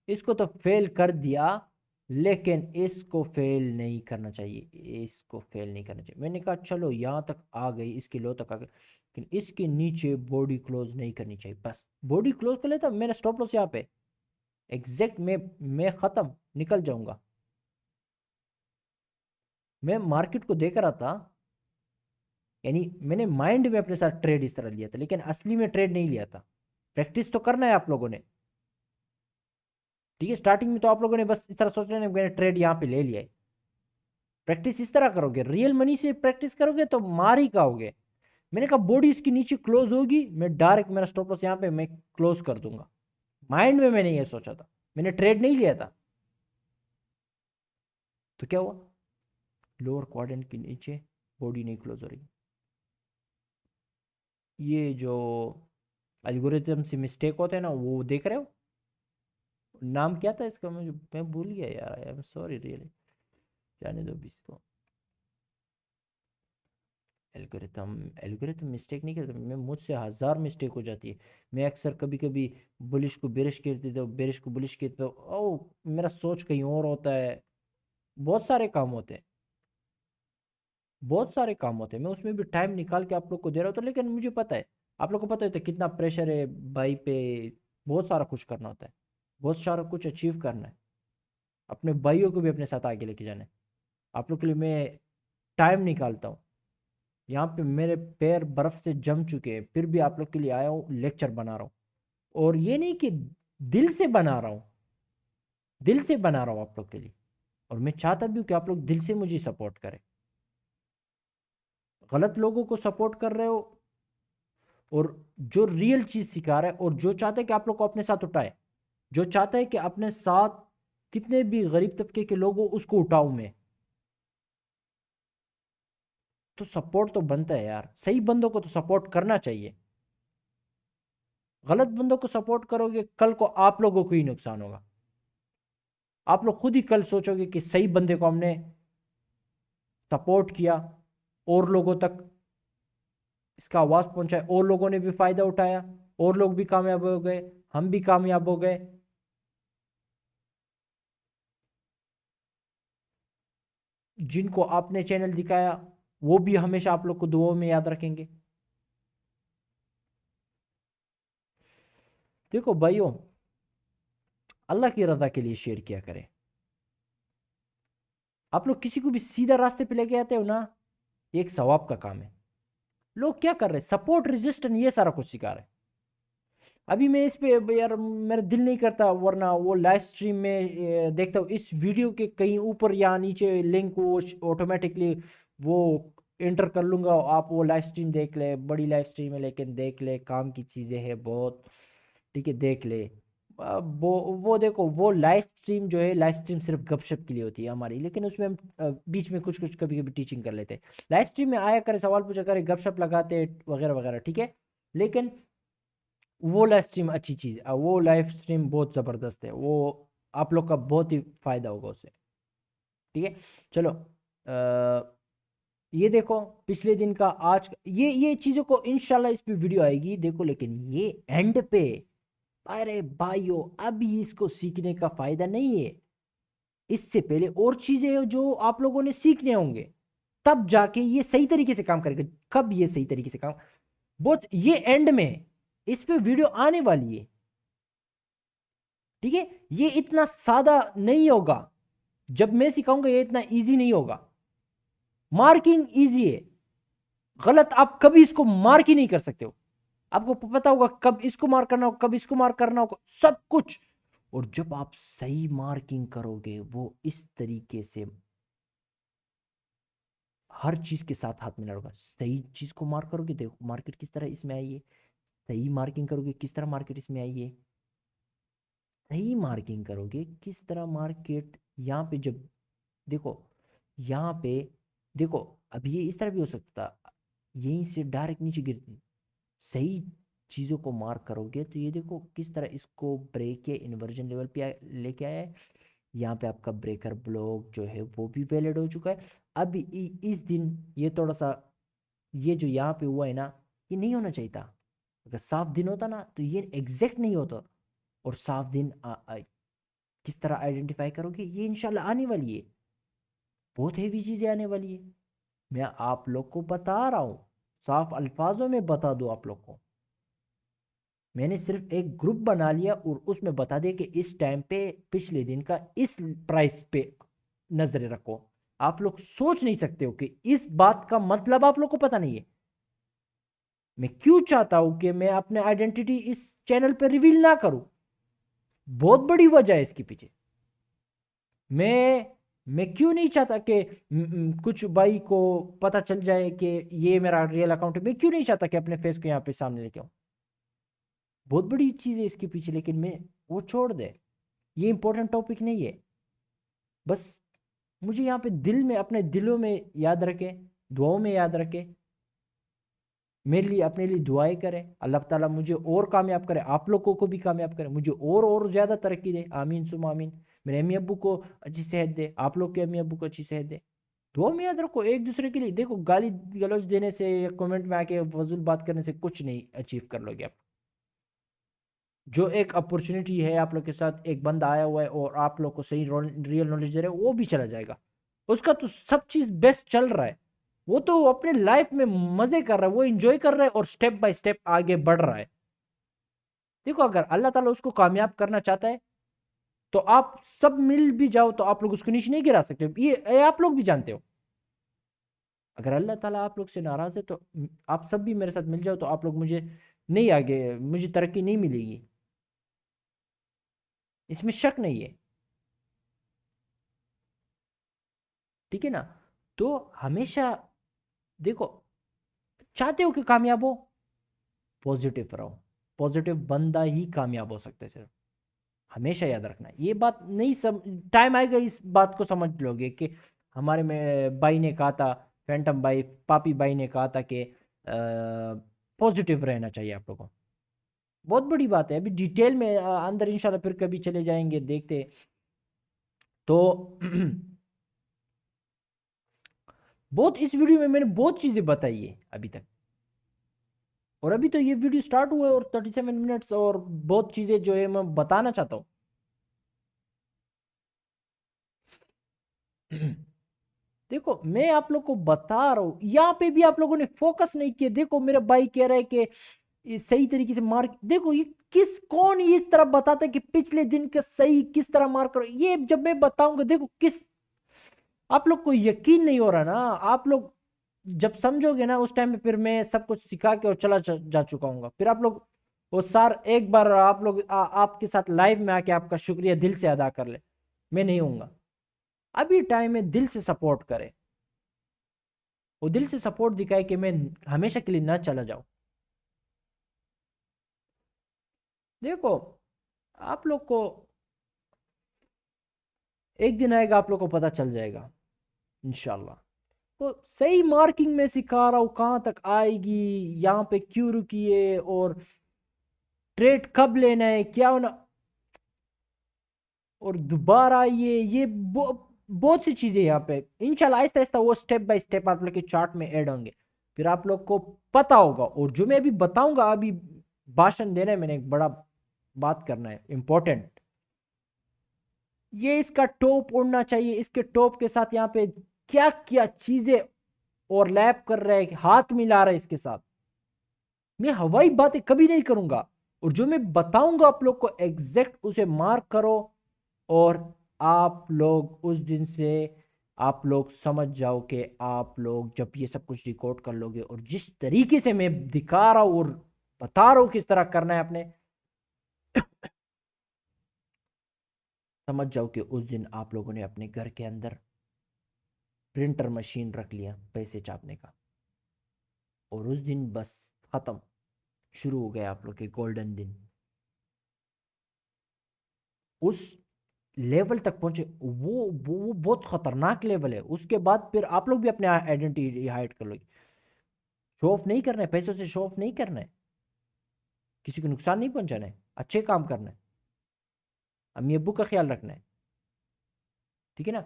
इसको तो फेल कर दिया, लेकिन इसको फेल नहीं करना चाहिए, इसको फेल नहीं करना चाहिए। मैंने कहा चलो यहाँ तक आ गई, इसकी लो तक आ गई, लेकिन इसके नीचे बॉडी क्लोज नहीं करनी चाहिए। बस बॉडी क्लोज कर लेता मैंने, स्टॉप लॉस यहाँ पे एग्जैक्ट मैं खत्म, निकल जाऊंगा। मैं मार्केट को देख रहा था, यानी मैंने माइंड में अपने साथ ट्रेड इस तरह लिया था, लेकिन असली में ट्रेड नहीं लिया था। प्रैक्टिस तो करना है आप लोगों ने, ठीक है। स्टार्टिंग में तो आप लोगों ने बस इस तरह सोचना है मैंने ट्रेड यहाँ पे ले लिया है। प्रैक्टिस इस तरह करोगे, रियल मनी से प्रैक्टिस करोगे तो मार ही खाओगे। मैंने कहा बॉडी इसकी नीचे क्लोज होगी, मैं डायरेक्ट मेरा स्टॉप लॉस यहाँ पे मैं क्लोज कर दूंगा। माइंड में मैंने ये सोचा था, मैंने ट्रेड नहीं लिया था। तो क्या हुआ, लोअर क्वाड्रेंट के नीचे बॉडी नहीं क्लोज हो रही। ये जो एल्गोरिथम से मिस्टेक होते हैं ना, वो देख रहे हो, नाम क्या था इसका, मुझे मैं भूल गया यार, आई एम सॉरी रियली। जाने दो भी इसको। एल्गोरिथम एल्गोरिथम मिस्टेक नहीं करता, मैं मुझसे हजार मिस्टेक हो जाती है। मैं अक्सर कभी कभी बुलिश को बेरिश कर देता हूँ, बेरिश को बुलिश कहता हूँ, ओ मेरा सोच कहीं और होता है। बहुत सारे काम होते हैं, बहुत सारे काम होते हैं। मैं उसमें भी टाइम निकाल के आप लोग को दे रहा होता, लेकिन मुझे पता है, आप लोग को पता है तो कितना प्रेशर है भाई पे। बहुत सारा कुछ करना होता है, बहुत सारा कुछ अचीव करना है, अपने भाइयों को भी अपने साथ आगे लेके जाना है। आप लोग के लिए मैं टाइम निकालता हूँ। यहाँ पे मेरे पैर बर्फ से जम चुके हैं, फिर भी आप लोग के लिए आया हूँ, लेक्चर बना रहा हूँ। और ये नहीं कि दिल से बना रहा हूँ, दिल से बना रहा हूँ आप लोग के लिए। और मैं चाहता भी हूँ कि आप लोग दिल से मुझे सपोर्ट करें। गलत लोगों को सपोर्ट कर रहे हो, और जो रियल चीज सिखा रहा है, और जो चाहता है कि आप लोग को अपने साथ उठाए, जो चाहता है कि अपने साथ कितने भी गरीब तबके के लोग हो उसको उठाऊं मैं, तो सपोर्ट तो बनता है यार। सही बंदों को तो सपोर्ट करना चाहिए। गलत बंदों को सपोर्ट करोगे, कल को आप लोगों को ही नुकसान होगा। आप लोग खुद ही कल सोचोगे कि सही बंदे को हमने सपोर्ट किया, और लोगों तक इसका आवाज पहुंचाया, और लोगों ने भी फायदा उठाया, और लोग भी कामयाब हो गए, हम भी कामयाब हो गए। जिनको आपने चैनल दिखाया वो भी हमेशा आप लोग को दुआओं में याद रखेंगे। देखो भाइयों, अल्लाह की रजा के लिए शेयर किया करें। आप लोग किसी को भी सीधा रास्ते पे लेके आते हो ना, ये एक सवाब का काम है। लोग क्या कर रहे हैं, सपोर्ट रेजिस्टेंस ये सारा कुछ सिखा रहे हैं। अभी मैं इस पे यार मेरा दिल नहीं करता, वरना वो लाइव स्ट्रीम में देखता हूँ, इस वीडियो के कहीं ऊपर या नीचे लिंक वो ऑटोमेटिकली वो एंटर कर लूंगा, आप वो लाइव स्ट्रीम देख ले। बड़ी लाइव स्ट्रीम है लेकिन देख ले, काम की चीज़ें हैं बहुत, ठीक है देख ले। वो देखो, वो लाइव स्ट्रीम जो है, लाइव स्ट्रीम सिर्फ गपशप के लिए होती है हमारी, लेकिन उसमें हम बीच में कुछ कुछ कभी कभी टीचिंग कर लेते हैं। लाइव स्ट्रीम में आया करे, सवाल पूछा करे, गपशप लगाते वगैरह वगैरह, ठीक है। लेकिन वो लाइव स्ट्रीम अच्छी चीज़ है, वो लाइव स्ट्रीम बहुत ज़बरदस्त है, वो आप लोग का बहुत ही फायदा होगा उससे, ठीक है। चलो ये देखो, पिछले दिन का आज ये चीज़ों को इंशाल्लाह इस पे वीडियो आएगी देखो, लेकिन ये एंड पे, अरे भाइयों अभी इसको सीखने का फायदा नहीं है। इससे पहले और चीजें जो आप लोगों ने सीखने होंगे, तब जाके ये सही तरीके से काम करेगा। कब ये सही तरीके से काम, बहुत ये एंड में इस पे वीडियो आने वाली है, ठीक है। ये इतना सादा नहीं होगा, जब मैं सिखाऊंगा ये इतना इजी नहीं होगा। मार्किंग इजी है, गलत आप कभी इसको मार्क ही नहीं कर सकते हो। आपको पता होगा कब इसको मार्क करना होगा, कब इसको मार्क करना होगा, सब कुछ। और जब आप सही मार्किंग करोगे, वो इस तरीके से हर चीज के साथ हाथ मिला होगा। सही चीज को मार्क करोगे, देखो मार्केट किस तरह इसमें आई है। सही मार्किंग करोगे, किस तरह मार्केट इसमें आई है। सही मार्किंग करोगे, किस तरह मार्केट यहाँ पे जब देखो, यहाँ पे देखो, अब ये इस तरह भी हो सकता, यहीं से डायरेक्ट नीचे गिरती। सही चीज़ों को मार्क करोगे तो ये देखो किस तरह इसको ब्रेक के इन्वर्जन लेवल पे लेके आया है। यहाँ पे आपका ब्रेकर ब्लॉक जो है वो भी वैलिड हो चुका है। अब इस दिन ये थोड़ा सा, ये जो यहाँ पे हुआ है ना, ये नहीं होना चाहिए था। अगर साफ दिन होता ना तो ये एग्जैक्ट नहीं होता। और साफ दिन किस तरह आइडेंटिफाई करोगे, ये इंशाल्लाह आने वाली है, बहुत हेवी चीजें आने वाली है। मैं आप लोग को बता रहा हूँ, साफ अल्फाजों में बता दूं आप लोग को। मैंने सिर्फ एक ग्रुप बना लिया और उसमें बता दिया कि इस टाइम पे पिछले दिन का इस प्राइस पे नजरें रखो। आप लोग सोच नहीं सकते हो कि इस बात का मतलब आप लोग को पता नहीं है। मैं क्यों चाहता हूं कि मैं अपने आइडेंटिटी इस चैनल पे रिवील ना करूं, बहुत बड़ी वजह है इसके पीछे। मैं क्यों नहीं चाहता कि कुछ भाई को पता चल जाए कि ये मेरा रियल अकाउंट है। मैं क्यों नहीं चाहता कि अपने फेस को यहाँ पे सामने लेके आऊं, बहुत बड़ी चीज है इसके पीछे। लेकिन मैं वो छोड़ दे, ये इंपॉर्टेंट टॉपिक नहीं है। बस मुझे यहाँ पे दिल में, अपने दिलों में याद रखे, दुआओं में याद रखे, मेरे लिए, अपने लिए दुआएं करें। अल्लाह ताला मुझे और कामयाब करे, आप लोगों को भी कामयाब करे, मुझे और ज़्यादा तरक्की दे। आमीन सुम आमीन। मेरे अम्मी अब्बू को अच्छी सेहत दे, आप लोग के अम्मी अब्बू को अच्छी सेहत दे। दुआ में याद रखो एक दूसरे के लिए। देखो गाली गलौज देने से या कमेंट में आके फजूल बात करने से कुछ नहीं अचीव कर लोगे आप। जो एक अपॉर्चुनिटी है आप लोग के साथ, एक बंदा आया हुआ है और आप लोग को सही रियल नॉलेज दे रहा है, वो भी चला जाएगा। उसका तो सब चीज बेस्ट चल रहा है, वो तो अपने लाइफ में मजे कर रहा है, वो इंजॉय कर रहा है और स्टेप बाय स्टेप आगे बढ़ रहा है। देखो अगर अल्लाह ताला उसको कामयाब करना चाहता है तो आप सब मिल भी जाओ तो आप लोग उसको नीचे नहीं गिरा सकते, ये आप लोग भी जानते हो। अगर अल्लाह ताला आप लोग से नाराज है तो आप सब भी मेरे साथ मिल जाओ तो आप लोग मुझे नहीं, आगे मुझे तरक्की नहीं मिलेगी, इसमें शक नहीं है। ठीक है ना। तो हमेशा देखो, चाहते हो कि कामयाब हो, पॉजिटिव रहो। पॉजिटिव बंदा ही कामयाब हो सकता है सिर्फ। हमेशा याद रखना ये बात। नहीं टाइम आएगा इस बात को समझ लोगे कि हमारे में भाई ने कहा था, फैंटम भाई, पापी भाई ने कहा था कि पॉजिटिव रहना चाहिए आप लोगों को। बहुत बड़ी बात है। अभी डिटेल में अंदर इंशाल्लाह फिर कभी चले जाएंगे, देखते। तो बहुत इस वीडियो में मैंने बहुत चीजें बताई है अभी तक, और अभी तो ये वीडियो स्टार्ट हुआ है और 37 मिनट्स, और बहुत चीजें जो है मैं बताना चाहता हूँ। देखो मैं आप लोग को बता रहा हूं, यहाँ पे भी आप लोगों ने फोकस नहीं किया। देखो मेरा भाई कह रहा है कि ये सही तरीके से मार्क, देखो ये कौन ये इस तरह बताता है कि पिछले दिन का सही किस तरह मार्क करो। ये जब मैं बताऊंगा, देखो आप लोग को यकीन नहीं हो रहा ना। आप लोग जब समझोगे ना उस टाइम पे फिर मैं सब कुछ सिखा के और चला जा चुका हूँ, फिर आप लोग वो सार एक बार आप लोग आपके साथ लाइव में आके आपका शुक्रिया दिल से अदा कर ले। मैं नहीं हूंगा। अभी टाइम है दिल से सपोर्ट करे, वो दिल से सपोर्ट दिखाए कि मैं हमेशा के लिए ना चला जाऊं। देखो आप लोग को एक दिन आएगा, आप लोग को पता चल जाएगा इंशाल्लाह। तो सही मार्किंग में सिखा रहा हूं कहां तक आएगी, यहाँ पे क्यों रुकी है, और ट्रेड कब लेना है, क्या होना, और दोबारा ये बहुत सी चीजें यहाँ पे इंशाल्लाह आहिस्ता आहिस्ता वो स्टेप बाय स्टेप आप लोग के चार्ट में ऐड होंगे। फिर आप लोग को पता होगा। और जो मैं अभी बताऊंगा, अभी भाषण देना है मैंने, एक बड़ा बात करना है इंपॉर्टेंट। ये इसका टॉप उड़ना चाहिए, इसके टॉप के साथ यहाँ पे क्या क्या चीजें और लैप कर रहे हैं, हाथ मिला रहे हैं इसके साथ। मैं हवाई बातें कभी नहीं करूंगा, और जो मैं बताऊंगा आप लोग को एग्जैक्ट उसे मार्क करो। और आप लोग उस दिन से आप लोग समझ जाओ कि आप लोग जब ये सब कुछ रिकॉर्ड कर लोगे और जिस तरीके से मैं दिखा रहा हूं और बता रहा हूं किस तरह करना है अपने, समझ जाओ कि उस दिन आप लोगों ने अपने घर के अंदर प्रिंटर मशीन रख लिया पैसे छापने का, और उस दिन बस खत्म, शुरू हो गया आप लोग के गोल्डन दिन। उस लेवल तक पहुंचे, वो बहुत खतरनाक लेवल है। उसके बाद फिर आप लोग भी अपने आइडेंटिटी हाइड कर लोगे। शो ऑफ नहीं करना है, पैसों से शो ऑफ नहीं करना है। किसी को नुकसान नहीं पहुंचाना है, अच्छे काम करना है, अम्मी अब्बू का ख्याल रखना है, ठीक है ना।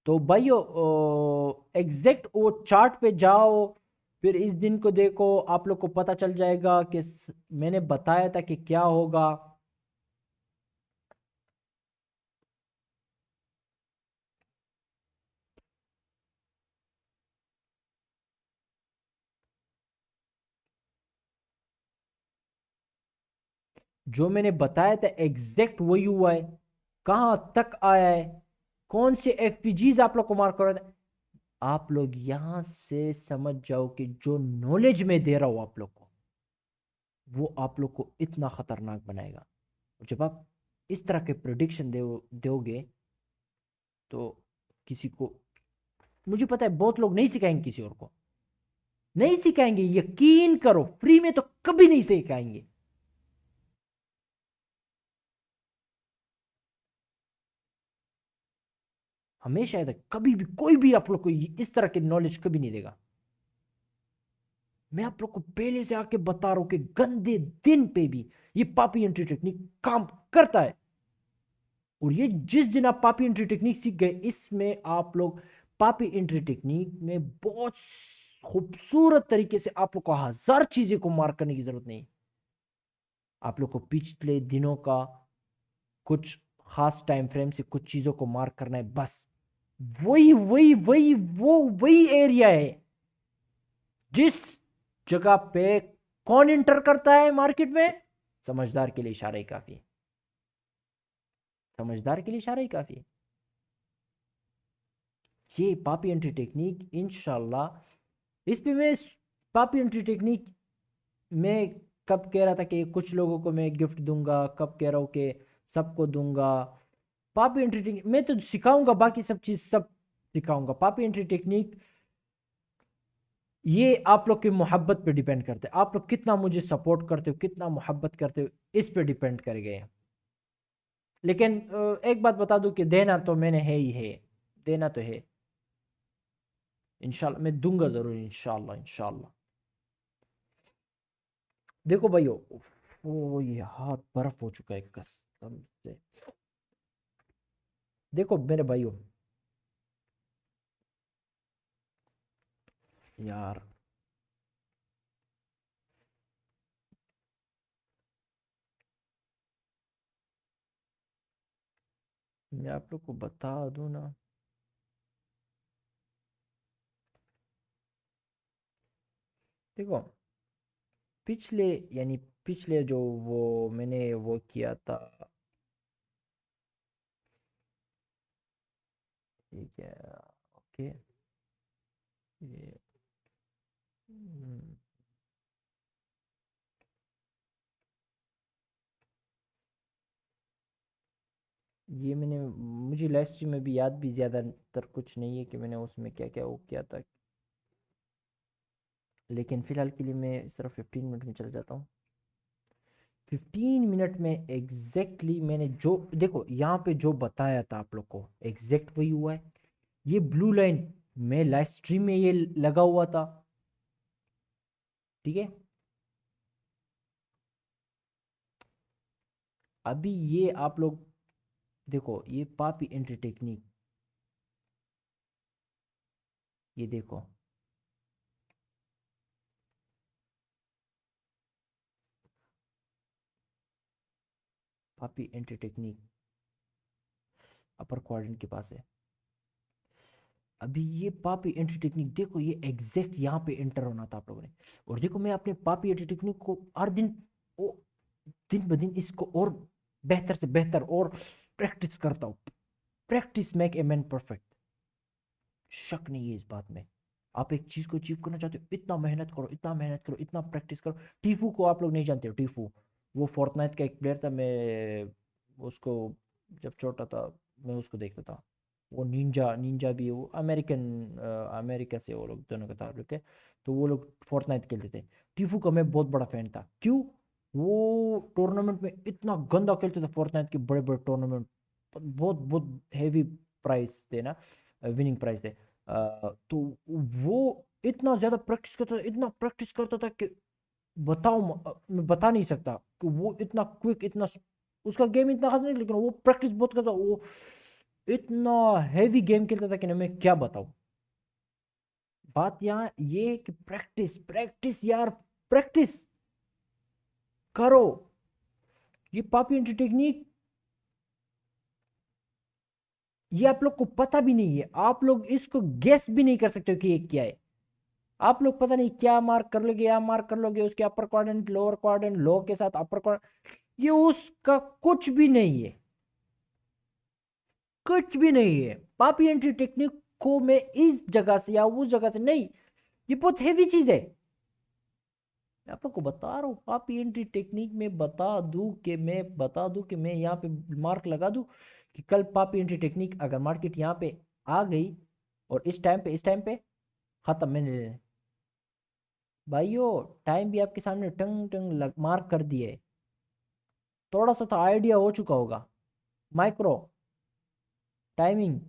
तो भाइयों एग्जैक्ट वो चार्ट पे जाओ, फिर इस दिन को देखो, आप लोग को पता चल जाएगा कि मैंने बताया था कि क्या होगा। जो मैंने बताया था एग्जैक्ट वही हुआ है, कहां तक आया है, कौन से एफपीजीज आप लोग को मार्क कर रहा है। आप लोग यहां से समझ जाओ कि जो नॉलेज मैं दे रहा हूं आप लोग को, वो आप लोग को इतना खतरनाक बनाएगा। जब आप इस तरह के प्रोडिक्शन दोगे तो किसी को, मुझे पता है बहुत लोग नहीं सिखाएंगे, किसी और को नहीं सिखाएंगे, यकीन करो, फ्री में तो कभी नहीं सिखाएंगे। हमेशा तक कभी भी कोई भी आप लोग को इस तरह की नॉलेज कभी नहीं देगा। मैं आप लोग को पहले से आके बता रहा हूं कि गंदे दिन पे भी ये पापी एंट्री टेक्निक काम करता है। और ये जिस दिन आप पापी एंट्री टेक्निक सीख गए, इसमें आप लोग पापी एंट्री टेक्निक में बहुत खूबसूरत तरीके से आप लोग को हजार चीजें को मार्क करने की जरूरत नहीं। आप लोग को पिछले दिनों का कुछ खास टाइम फ्रेम से कुछ चीजों को मार्क करना है बस। वही वही वही वो वही एरिया है जिस जगह पे कौन इंटर करता है मार्केट में, समझदार के लिए इशारा ही काफी है, समझदार के लिए इशारा ही काफी है। ये पापी एंट्री टेक्निक इंशाल्लाह, इस पे मैं पापी एंट्री टेक्निक मैं कब कह रहा था कि कुछ लोगों को मैं गिफ्ट दूंगा, कब कह रहा हूँ कि सबको दूंगा। पापी एंट्री टेक्निक मैं तो सिखाऊंगा, बाकी सब चीज सब सिखाऊंगा। पापी एंट्री टेक्निक ये आप लोग की मोहब्बत पे डिपेंड करते हैं, आप लोग कितना मुझे सपोर्ट करते हो, कितना मोहब्बत करते हो, इस पे डिपेंड कर गए। लेकिन एक बात बता दूं कि देना तो मैंने है ही है, देना तो है। इंशाल्लाह मैं दूंगा जरूर, इंशाल्लाह इंशाल्लाह। देखो भाइयों, वो ये हाथ बर्फ हो चुका है कसम से। देखो मेरे भाइयों, यार मैं आप लोग को बता दूं ना, देखो पिछले, यानी पिछले जो वो मैंने वो किया था, ठीक है, ओके, ये हम्म, ये मैंने, मुझे लाइव स्ट्रीम में भी याद भी ज़्यादातर कुछ नहीं है कि मैंने उसमें क्या क्या वो किया था। लेकिन फ़िलहाल के लिए मैं इस तरह 15 मिनट में चल जाता हूँ। 15 मिनट में एग्जैक्टली मैंने जो, देखो यहाँ पे जो बताया था आप लोग को एग्जैक्ट वही हुआ है। ये ब्लू लाइन में लाइव स्ट्रीम में ये लगा हुआ था, ठीक है। अभी ये आप लोग देखो, ये पापी एंट्री टेक्निक, ये देखो, पापी एंट्री टेक्निक अपर क्वाड्रेंट के पास है। अभी ये पापी एंट्री टेक्निक देखो, ये एग्जैक्ट यहाँ पे एंटर होना था आप लोगों ने। और देखो मैं अपने पापी एंट्री टेक्निक को हर दिन ओ, दिन ब दिन इसको और बेहतर से बेहतर और प्रैक्टिस करता हूँ। Practice make a man perfect, शक नहीं है इस बात में। आप एक चीज को अचीव करना चाहते हो, इतना मेहनत करो, इतना मेहनत करो, इतना प्रैक्टिस करो। टीफू को आप लोग नहीं जानते हो, टीफू वो फोर्टनाइट का एक प्लेयर था। मैं उसको जब छोटा था मैं उसको देखता था। वो निंजा निंजा भी है, वो अमेरिकन, अमेरिका से वो लोग दोनों का ताल्लुक है। तो वो लोग फोर्टनाइट खेलते थे। टीफू का मैं बहुत बड़ा फैन था, क्यों, वो टूर्नामेंट में इतना गंदा खेलते थे, फोर्टनाइट के बड़े बड़े टूर्नामेंट, बहुत बहुत हैवी प्राइस थे ना, विनिंग प्राइस थे। तो वो इतना ज्यादा प्रैक्टिस करता था, इतना प्रैक्टिस करता था कि बताओ, मैं बता नहीं सकता कि वो इतना क्विक, इतना, उसका गेम इतना खास नहीं, लेकिन वो प्रैक्टिस बहुत करता, वो इतना हैवी गेम खेलता था कि ना मैं क्या बताऊं। बात यहाँ ये है कि प्रैक्टिस, प्रैक्टिस यार, प्रैक्टिस करो। ये पापी एंटी टेक्निक, ये आप लोग को पता भी नहीं है, आप लोग इसको गेस भी नहीं कर सकते हो कि ये क्या है। आप लोग पता नहीं क्या मार्क कर लोगे, या मार्क कर लोगे उसके अपर क्वाड्रेंट, लोअर क्वाड्रेंट, लो के साथ अपर क्वाड्रेंट, ये उसका कुछ भी नहीं है, कुछ भी नहीं है। पापी एंट्री टेक्निक को मैं इस जगह से या उस जगह से नहीं, ये बहुत हैवी चीज है। मैं आप लोग को बता रहा हूँ, पापी एंट्री टेक्निक में बता दूं कि मैं यहाँ पे मार्क लगा दूं कि कल पापी एंट्री टेक्निक अगर मार्केट यहाँ पे आ गई और इस टाइम पे खत्म, मैंने भाइयों टाइम भी आपके सामने टंग टंग मार्क कर दिए। थोड़ा सा तो आइडिया हो चुका होगा, माइक्रो टाइमिंग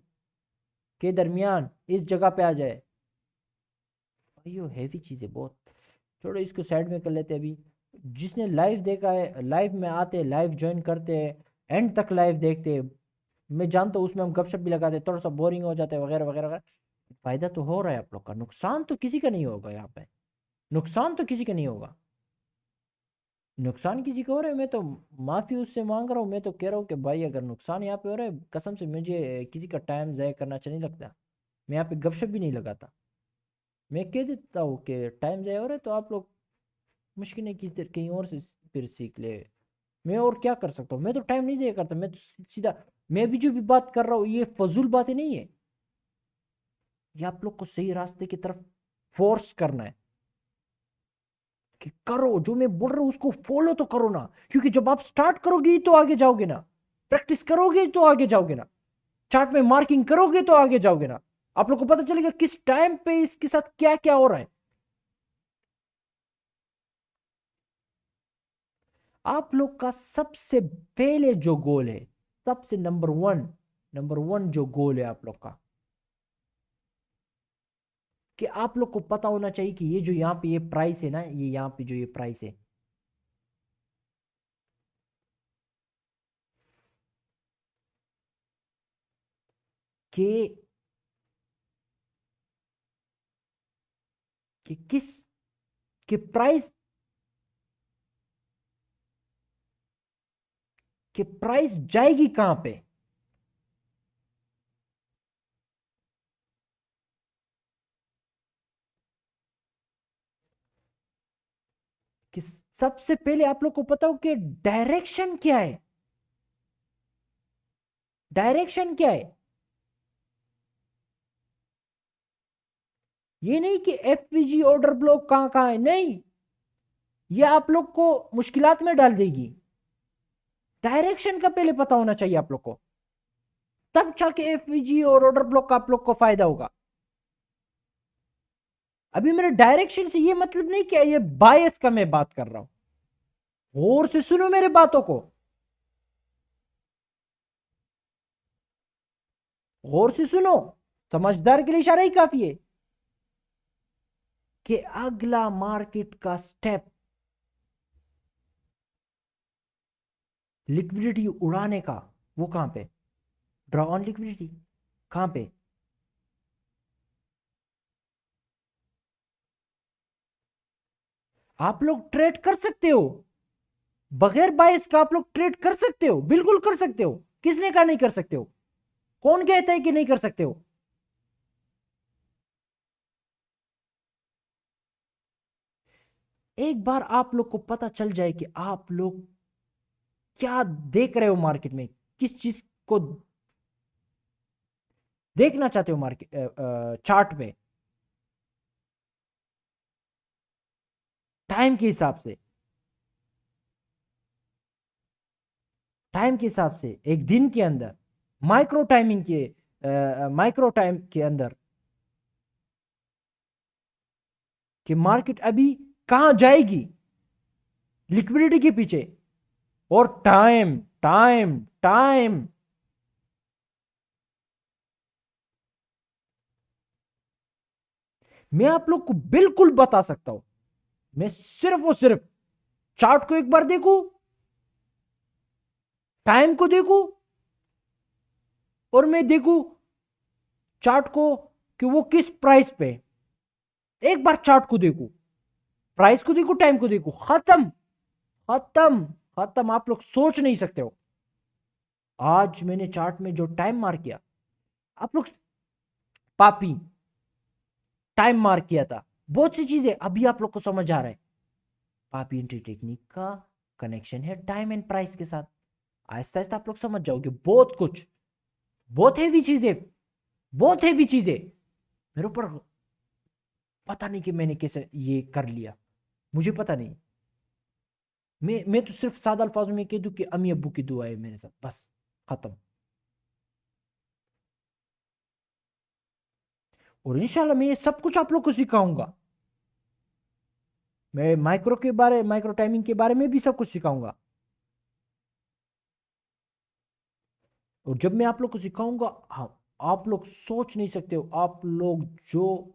के दरमियान इस जगह पे आ जाए। भाइयों हैवी चीज है बहुत। छोड़ो, इसको साइड में कर लेते हैं अभी। जिसने लाइव देखा है, लाइव में आते, लाइव ज्वाइन करते हैं, एंड तक लाइव देखते हैं, मैं जानता हूँ उसमें हम गपशप भी लगाते हैं, थोड़ा सा बोरिंग हो जाता है वगैरह वगैरह वगैरह। फायदा तो हो रहा है आप लोग का, नुकसान तो किसी का नहीं होगा यहाँ पे, नुकसान तो किसी का नहीं होगा। नुकसान किसी को हो रहा है, मैं तो माफी उससे मांग रहा हूँ, मैं तो कह रहा हूँ कि भाई अगर नुकसान यहाँ पे हो रहा है, कसम से मुझे किसी का टाइम जाया करना अच्छा नहीं लगता। मैं यहाँ पे गपशप भी नहीं लगाता, मैं कह देता हूँ कि टाइम जाया हो रहा है तो आप लोग मुश्किल नहीं की कहीं और से फिर सीख ले। मैं और क्या कर सकता हूँ, मैं तो टाइम नहीं जाया करता, मैं तो सीधा, मैं भी जो भी बात कर रहा हूँ ये फजूल बातें नहीं है, ये आप लोग को सही रास्ते की तरफ फोर्स करना है कि करो जो मैं बोल रहा हूँ उसको फॉलो तो करो ना, क्योंकि जब आप स्टार्ट करोगे ही तो आगे जाओगे ना, प्रैक्टिस करोगे तो आगे जाओगे ना, चार्ट में मार्किंग करोगे तो आगे जाओगे ना, आप लोग को पता चलेगा किस टाइम पे इसके साथ क्या क्या हो रहा है। आप लोग का सबसे पहले जो गोल है, सबसे नंबर वन जो गोल है आप लोग का, कि आप लोग को पता होना चाहिए कि ये जो यहाँ पे ये प्राइस है ना, ये यहाँ पे जो ये प्राइस है, कि कि किस कि प्राइस, कि प्राइस जाएगी कहां पे, कि सबसे पहले आप लोग को पता हो कि डायरेक्शन क्या है, डायरेक्शन क्या है। ये नहीं कि एफवीजी ऑर्डर ब्लॉक कहां कहां है, नहीं, ये आप लोग को मुश्किलात में डाल देगी। डायरेक्शन का पहले पता होना चाहिए आप लोग को, तब जाके एफवीजी और ऑर्डर ब्लॉक का आप लोग को फायदा होगा। अभी मेरे डायरेक्शन से ये मतलब नहीं कि ये बायस का मैं बात कर रहा हूं, और से सुनो मेरे बातों को, गौर से सुनो, समझदार के लिए इशारा ही काफी है, कि अगला मार्केट का स्टेप लिक्विडिटी उड़ाने का, वो कहां पे, ड्रॉ ऑन लिक्विडिटी, कहां पे, आप लोग ट्रेड कर सकते हो, बगैर बायस का आप लोग ट्रेड कर सकते हो, बिल्कुल कर सकते हो, किसने कहा नहीं कर सकते हो, कौन कहता है कि नहीं कर सकते हो। एक बार आप लोग को पता चल जाए कि आप लोग क्या देख रहे हो मार्केट में, किस चीज को देखना चाहते हो मार्केट चार्ट पे, टाइम के हिसाब से, टाइम के हिसाब से एक दिन के अंदर, माइक्रो टाइमिंग के माइक्रो टाइम के अंदर, कि मार्केट अभी कहां जाएगी, लिक्विडिटी के पीछे, और टाइम टाइम टाइम। मैं आप लोग को बिल्कुल बता सकता हूं, मैं सिर्फ और सिर्फ चार्ट को एक बार देखूं, टाइम को देखूं, और मैं देखूं चार्ट को कि वो किस प्राइस पे। एक बार चार्ट को देखूं, प्राइस को देखूं, टाइम को देखूं, खत्म खत्म खत्म। आप लोग सोच नहीं सकते हो। आज मैंने चार्ट में जो टाइम मार्क किया, आप लोग पापी टाइम मार्क किया था, बहुत सी चीजें अभी आप लोग को समझ आ रहा है। पापी एंट्री टेक्निक का कनेक्शन है टाइम एंड प्राइस के साथ। आहिस्ता आहिस्ता आप लोग समझ जाओगे बहुत कुछ, बहुत हैवी चीजें, बहुत हैवी चीजें। मेरे ऊपर पता नहीं कि मैंने कैसे ये कर लिया, मुझे पता नहीं। मैं तो सिर्फ सादा अल्फाजों में कह दूं कि अम्मी अब्बू की दुआ है मेरे साथ, बस खत्म। और इंशाल्लाह मैं ये सब कुछ आप लोग को सिखाऊंगा। मैं माइक्रो टाइमिंग के बारे में भी सब कुछ सिखाऊंगा। और जब मैं आप लोग को सिखाऊंगा, हाँ, आप लोग सोच नहीं सकते हो, आप लोग जो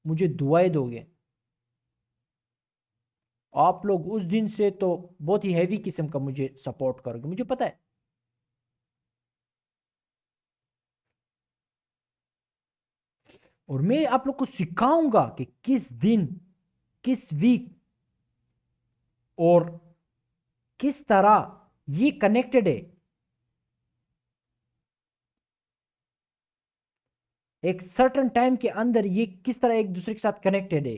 मुझे दुआएं दोगे, आप लोग उस दिन से तो बहुत ही हैवी किस्म का मुझे सपोर्ट करोगे, मुझे पता है। और मैं आप लोग को सिखाऊंगा कि किस दिन, किस वीक और किस तरह ये कनेक्टेड है। एक सर्टेन टाइम के अंदर ये किस तरह एक दूसरे के साथ कनेक्टेड है।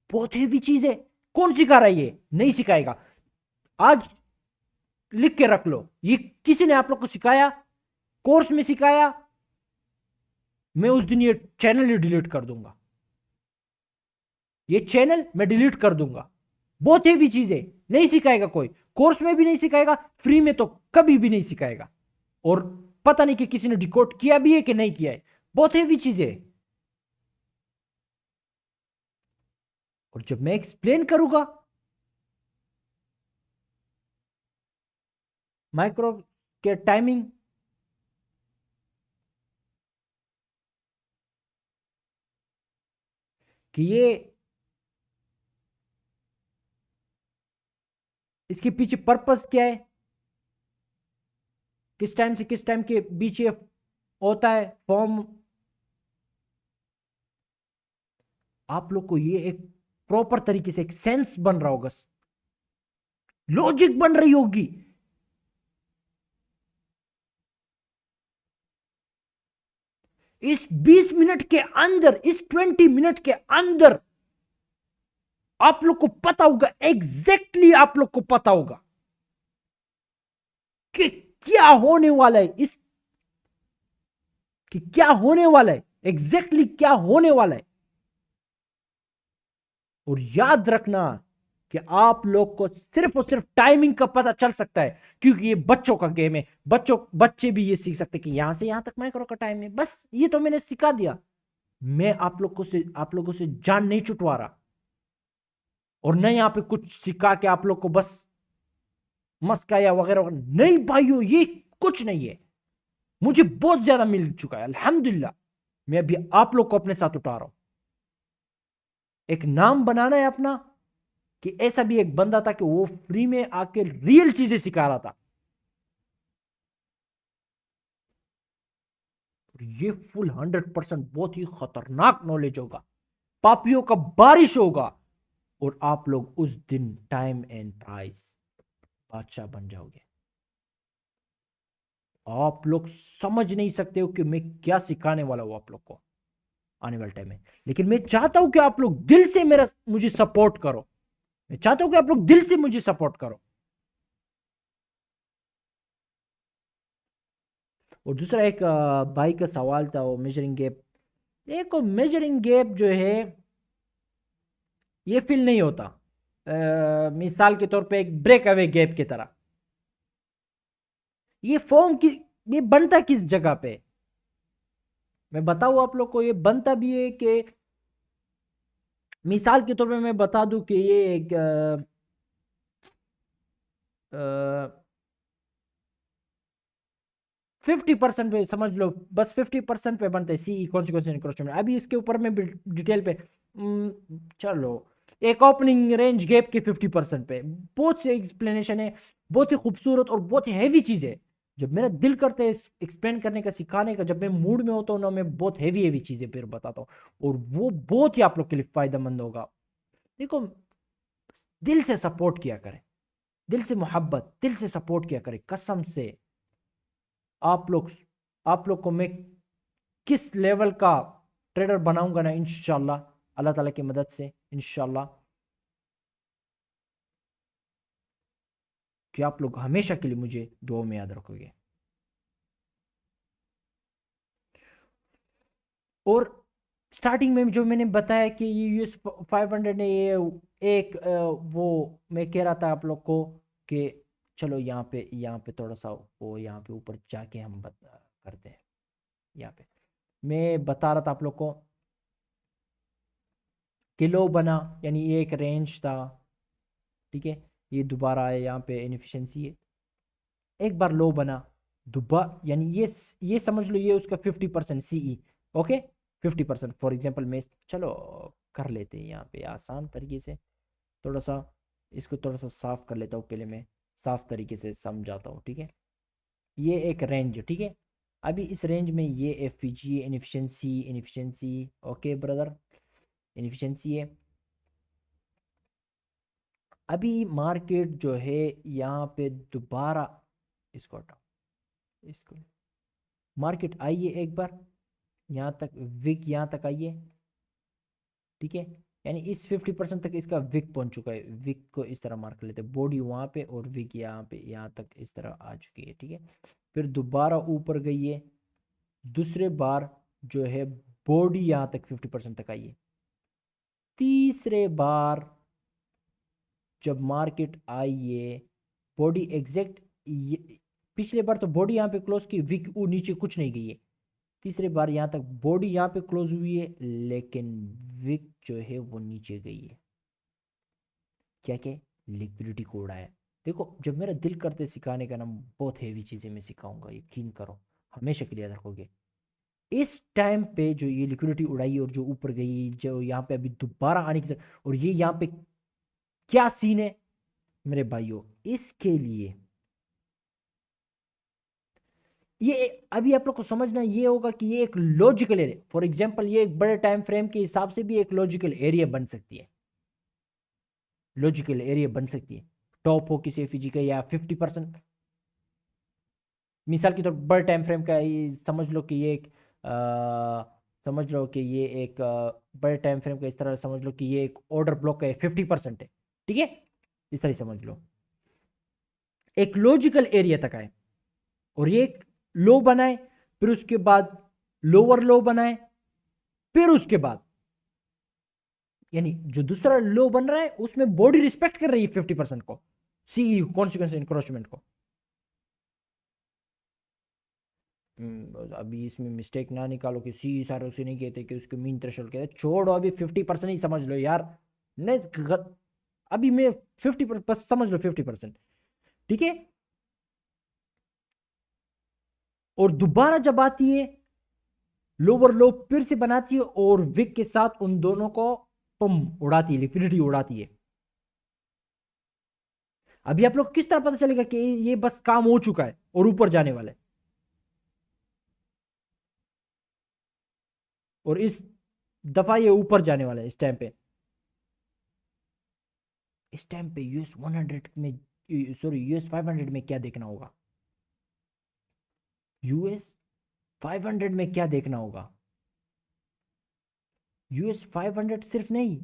बहुत हेवी चीज है। कौन सिखा रहा है? ये नहीं सिखाएगा। आज लिख के रख लो, ये किसी ने आप लोग को सिखाया, कोर्स में सिखाया, मैं उस दिन ये चैनल ही डिलीट कर दूंगा। ये चैनल मैं डिलीट कर दूंगा। बहुत हेवी चीज है, नहीं सिखाएगा कोई, कोर्स में भी नहीं सिखाएगा, फ्री में तो कभी भी नहीं सिखाएगा। और पता नहीं कि किसी ने डिकोड किया भी है कि नहीं किया है। बहुत हेवी चीज है। और जब मैं एक्सप्लेन करूंगा माइक्रो के टाइमिंग, कि ये इसके पीछे पर्पस क्या है, किस टाइम से किस टाइम के बीच ये होता है फॉर्म, आप लोग को ये एक प्रॉपर तरीके से एक सेंस बन रहा होगा, लॉजिक बन रही होगी। इस 20 मिनट के अंदर, इस 20 मिनट के अंदर आप लोग को पता होगा, एग्जैक्टली आप लोग को पता होगा कि क्या होने वाला है, इस कि क्या होने वाला है, एग्जैक्टली क्या होने वाला है। और याद रखना कि आप लोग को सिर्फ और सिर्फ टाइमिंग का पता चल सकता है, क्योंकि ये बच्चों का गेम है। बच्चे भी ये सीख सकते हैं कि यहां से यहां तक माइक्रो का टाइम है, बस ये तो मैंने सिखा दिया। मैं आप लोगों से जान नहीं छुटवा रहा, और न यहां पे कुछ सिखा के आप लोग को बस मस्का या वगैरह, नहीं भाइयों, ये कुछ नहीं है। मुझे बहुत ज्यादा मिल चुका है अल्हम्दुलिल्लाह। मैं अभी आप लोग को अपने साथ उठा रहा हूं। एक नाम बनाना है अपना, कि ऐसा भी एक बंदा था कि वो फ्री में आके रियल चीजें सिखा रहा था। ये फुल 100% बहुत ही खतरनाक नॉलेज होगा, पापियों का बारिश होगा। और आप लोग उस दिन टाइम एंड प्राइस बादशाह बन जाओगे। आप लोग समझ नहीं सकते हो कि मैं क्या सिखाने वाला हूं आप लोग को आने वाले टाइम में। लेकिन मैं चाहता हूं कि आप लोग दिल से मेरा मुझे सपोर्ट करो। मैं चाहता हूं कि आप लोग दिल से मुझे सपोर्ट करो। और दूसरा एक भाई का सवाल था, वो मेजरिंग गैप। देखो, मेजरिंग गैप जो है ये फिल नहीं होता। मिसाल के तौर पे एक ब्रेक अवे गैप की तरह। ये फॉर्म की, ये बनता किस जगह पे, मैं बताऊं आप लोग को। ये बनता भी है कि मिसाल के तौर पे मैं बता दूं कि ये एक 50% पे समझ लो, बस 50% पे बनता है सीई कॉन्सिक्वेंस एंड एनक्रोचमेंट। अभी इसके ऊपर में डिटेल पे चलो, एक ओपनिंग रेंज गैप के 50% पे। बहुत से एक्सप्लेनेशन है, बहुत ही खूबसूरत और बहुत ही हैवी चीज है। जब मेरा दिल करता है एक्सप्लेन करने का, सिखाने का, जब मैं मूड में होता हूँ ना, मैं बहुत हैवी हैवी चीजें फिर बताता हूँ, और वो बहुत ही आप लोग के लिए फायदेमंद होगा। देखो, दिल से सपोर्ट किया करें, दिल से मोहब्बत, दिल से सपोर्ट किया करें कसम से। आप लोग आप लोग को मैं किस लेवल का ट्रेडर बनाऊंगा ना, इंशाल्लाह, अल्लाह ताला की मदद से, इंशाल्लाह, कि आप लोग हमेशा के लिए मुझे दुआ में याद रखोगे। और स्टार्टिंग में जो मैंने बताया कि ये यूएस 500 ने ये एक वो मैं कह रहा था आप लोग को कि चलो यहाँ पे थोड़ा सा वो यहाँ पे ऊपर जाके हम करते हैं। यहाँ पे मैं बता रहा था आप लोग को कि लो बना, यानी ये एक रेंज था, ठीक है। ये दोबारा आया, यहाँ पे इनएफिशिएंसी है, एक बार लो बना, दोबारा, यानी ये समझ लो ये उसका 50% सीई। ओके, 50%। फॉर एग्जांपल मैं, चलो कर लेते हैं यहाँ पे आसान तरीके से, थोड़ा सा इसको थोड़ा सा साफ कर लेता हूँ, पहले मैं साफ तरीके से समझाता हूँ, ठीक है। ये एक रेंज, ठीक है। अभी इस रेंज में ये F P G inefficiency, inefficiency, okay brother, inefficiency है। अभी मार्केट जो है यहाँ पे दोबारा, इसको हटाओ, इसको, मार्केट आई है एक बार यहाँ तक, विक यहाँ तक आई है, ठीक है। यानी इस 50% तक इसका विक पहुंच चुका है। विक को इस तरह मार्क कर लेते हैं, बॉडी वहां पे और विक यहाँ पे, यहाँ तक इस तरह आ चुकी है, ठीक है। फिर दोबारा ऊपर गई है, दूसरे बार जो है बॉडी यहाँ तक 50% तक आई है। तीसरे बार जब मार्केट आई है, बॉडी एग्जैक्ट, पिछले बार तो बॉडी यहाँ पे क्लोज की, विक नीचे कुछ नहीं गई है। तीसरे बार यहाँ तक बॉडी यहाँ पे क्लोज हुई है, लेकिन विक जो है वो नीचे गई है। क्या क्या, लिक्विडिटी को उड़ाया। देखो, जब मेरा दिल करते सिखाने का ना, बहुत हैवी चीजें मैं सिखाऊंगा, यकीन करो, हमेशा के लिए याद रखोगे। इस टाइम पे जो ये लिक्विडिटी उड़ाई और जो ऊपर गई, जो यहाँ पे अभी दोबारा आने की, और ये यहाँ पे क्या सीन है मेरे भाइयों, इसके लिए ये अभी आप लोग को समझना ये होगा कि ये एक लॉजिकल एरिया, फॉर एग्जांपल ये एक बड़े टाइम फ्रेम के हिसाब से भी एक लॉजिकल एरिया बन सकती है, लॉजिकल एरिया बन सकती है। टॉप हो किसी एफईजी का या 50%, मिसाल की तो बड़े टाइम फ्रेम का ये समझ लो कि ये एक समझ लो कि ये एक बड़े टाइम फ्रेम का इस तरह समझ लो कि ये एक ऑर्डर ब्लॉक का 50% है, ठीक है। इस तरह समझ लो, एक लॉजिकल एरिया तक आए, और ये एक लो बनाए, फिर उसके बाद लोअर लो बनाए, फिर उसके बाद यानी जो दूसरा लो बन रहा है उसमें बॉडी रिस्पेक्ट कर रही है 50% को, सी कॉन्सिक्वेंस इंक्रोचमेंट को। अभी इसमें मिस्टेक ना निकालो कि सी सारे उसे नहीं कहते कि उसके मीन थ्रेशोल्ड कहते, छोड़ो, अभी 50% ही समझ लो यार। नहीं अभी मैं 50% बस समझ लो, 50%, ठीक है। और दोबारा जब आती है लोअर लो, फिर से बनाती है और विक के साथ उन दोनों को पम उड़ाती है, लिक्विडिटी उड़ाती है। अभी आप लोग किस तरह पता चलेगा कि ये बस काम हो चुका है और ऊपर जाने वाला है, और इस दफा ये ऊपर जाने वाला है। इस टाइम पे यूएस 100 में, सॉरी यूएस 500 में क्या देखना होगा, यूएस 500 में क्या देखना होगा, यूएस 500 सिर्फ नहीं,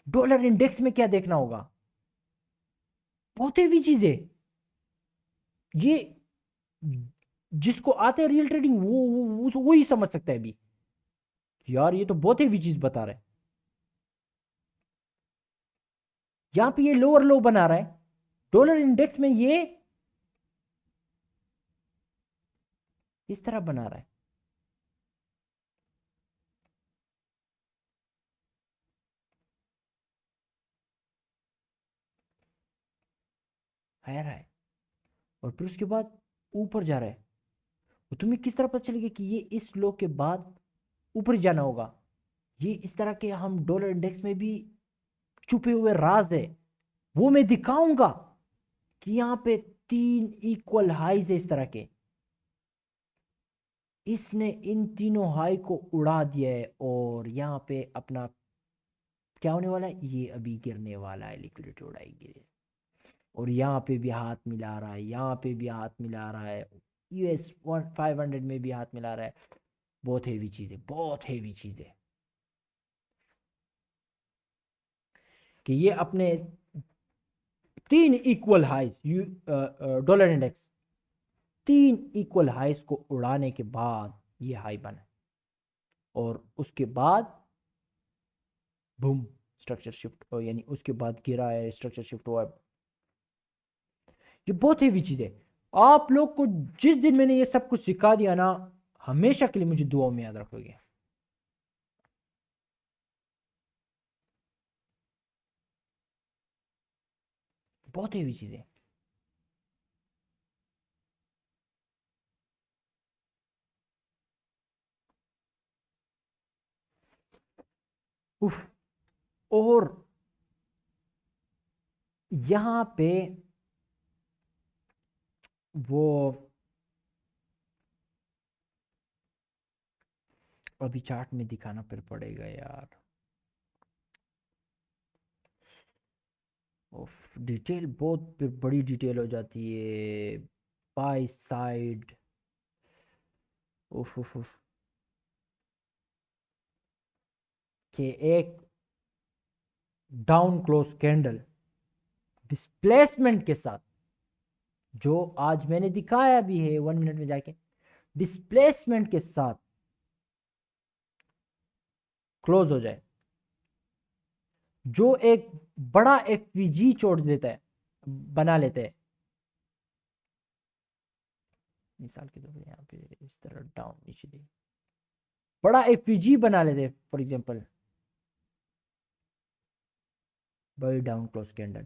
डॉलर इंडेक्स में क्या देखना होगा, बहुत हेवी चीज है ये। जिसको आते हैं रियल ट्रेडिंग वो ही समझ सकता है अभी, यार ये तो बहुत हेवी चीज बता रहा है। यहां पे ये लोअर लो बना रहा है, डॉलर इंडेक्स में ये इस तरह बना रहा है रहा है, और फिर उसके बाद ऊपर जा रहा है। तो तुम्हें किस तरह पता चलेगा कि ये इस लो के बाद ऊपर ही जाना होगा, ये इस तरह के हम डॉलर इंडेक्स में भी छुपे हुए राज है, वो मैं दिखाऊंगा कि यहाँ पे 3 इक्वल हाईज है इस तरह के। इसने इन तीनों हाई को उड़ा दिया है और यहाँ पे अपना क्या होने वाला है, ये अभी गिरने वाला है, लिक्विडिटी उड़ाएगी। और यहाँ पे भी हाथ मिला रहा है, यहाँ पे भी हाथ मिला रहा है, US 500 में भी हाथ मिला रहा है। बहुत हेवी चीज है, बहुत हेवी चीज है कि ये अपने 3 equal highs dollar index 3 equal highs को उड़ाने के बाद ये हाई बना और उसके बाद बूम स्ट्रक्चर शिफ्ट, यानी उसके बाद गिरा है, स्ट्रक्चर शिफ्ट हुआ है। ये बहुत हेवी चीज है। आप लोग को जिस दिन मैंने ये सब कुछ सिखा दिया ना, हमेशा के लिए मुझे दुआओं में याद रखोगे। बहुत हेवी चीज है। उफ। और यहां पे वो अभी चार्ट में दिखाना फिर पड़ेगा यार। उफ, डिटेल बहुत फिर बड़ी डिटेल हो जाती है। By side. उफ उफ उफ। कि एक डाउन क्लोज कैंडल डिस्प्लेसमेंट के साथ, जो आज मैंने दिखाया भी है 1 मिनट में जाके, डिस्प्लेसमेंट के साथ क्लोज हो जाए, जो एक बड़ा एफवीजी छोड़ देता है, बना लेते हैं। मिसाल के तौर पर यहाँ पे इस तरह डाउन नीचे दे बड़ा एफवीजी बना लेते हैं, फॉर एग्जांपल बड़ी डाउन क्लोज कैंडल,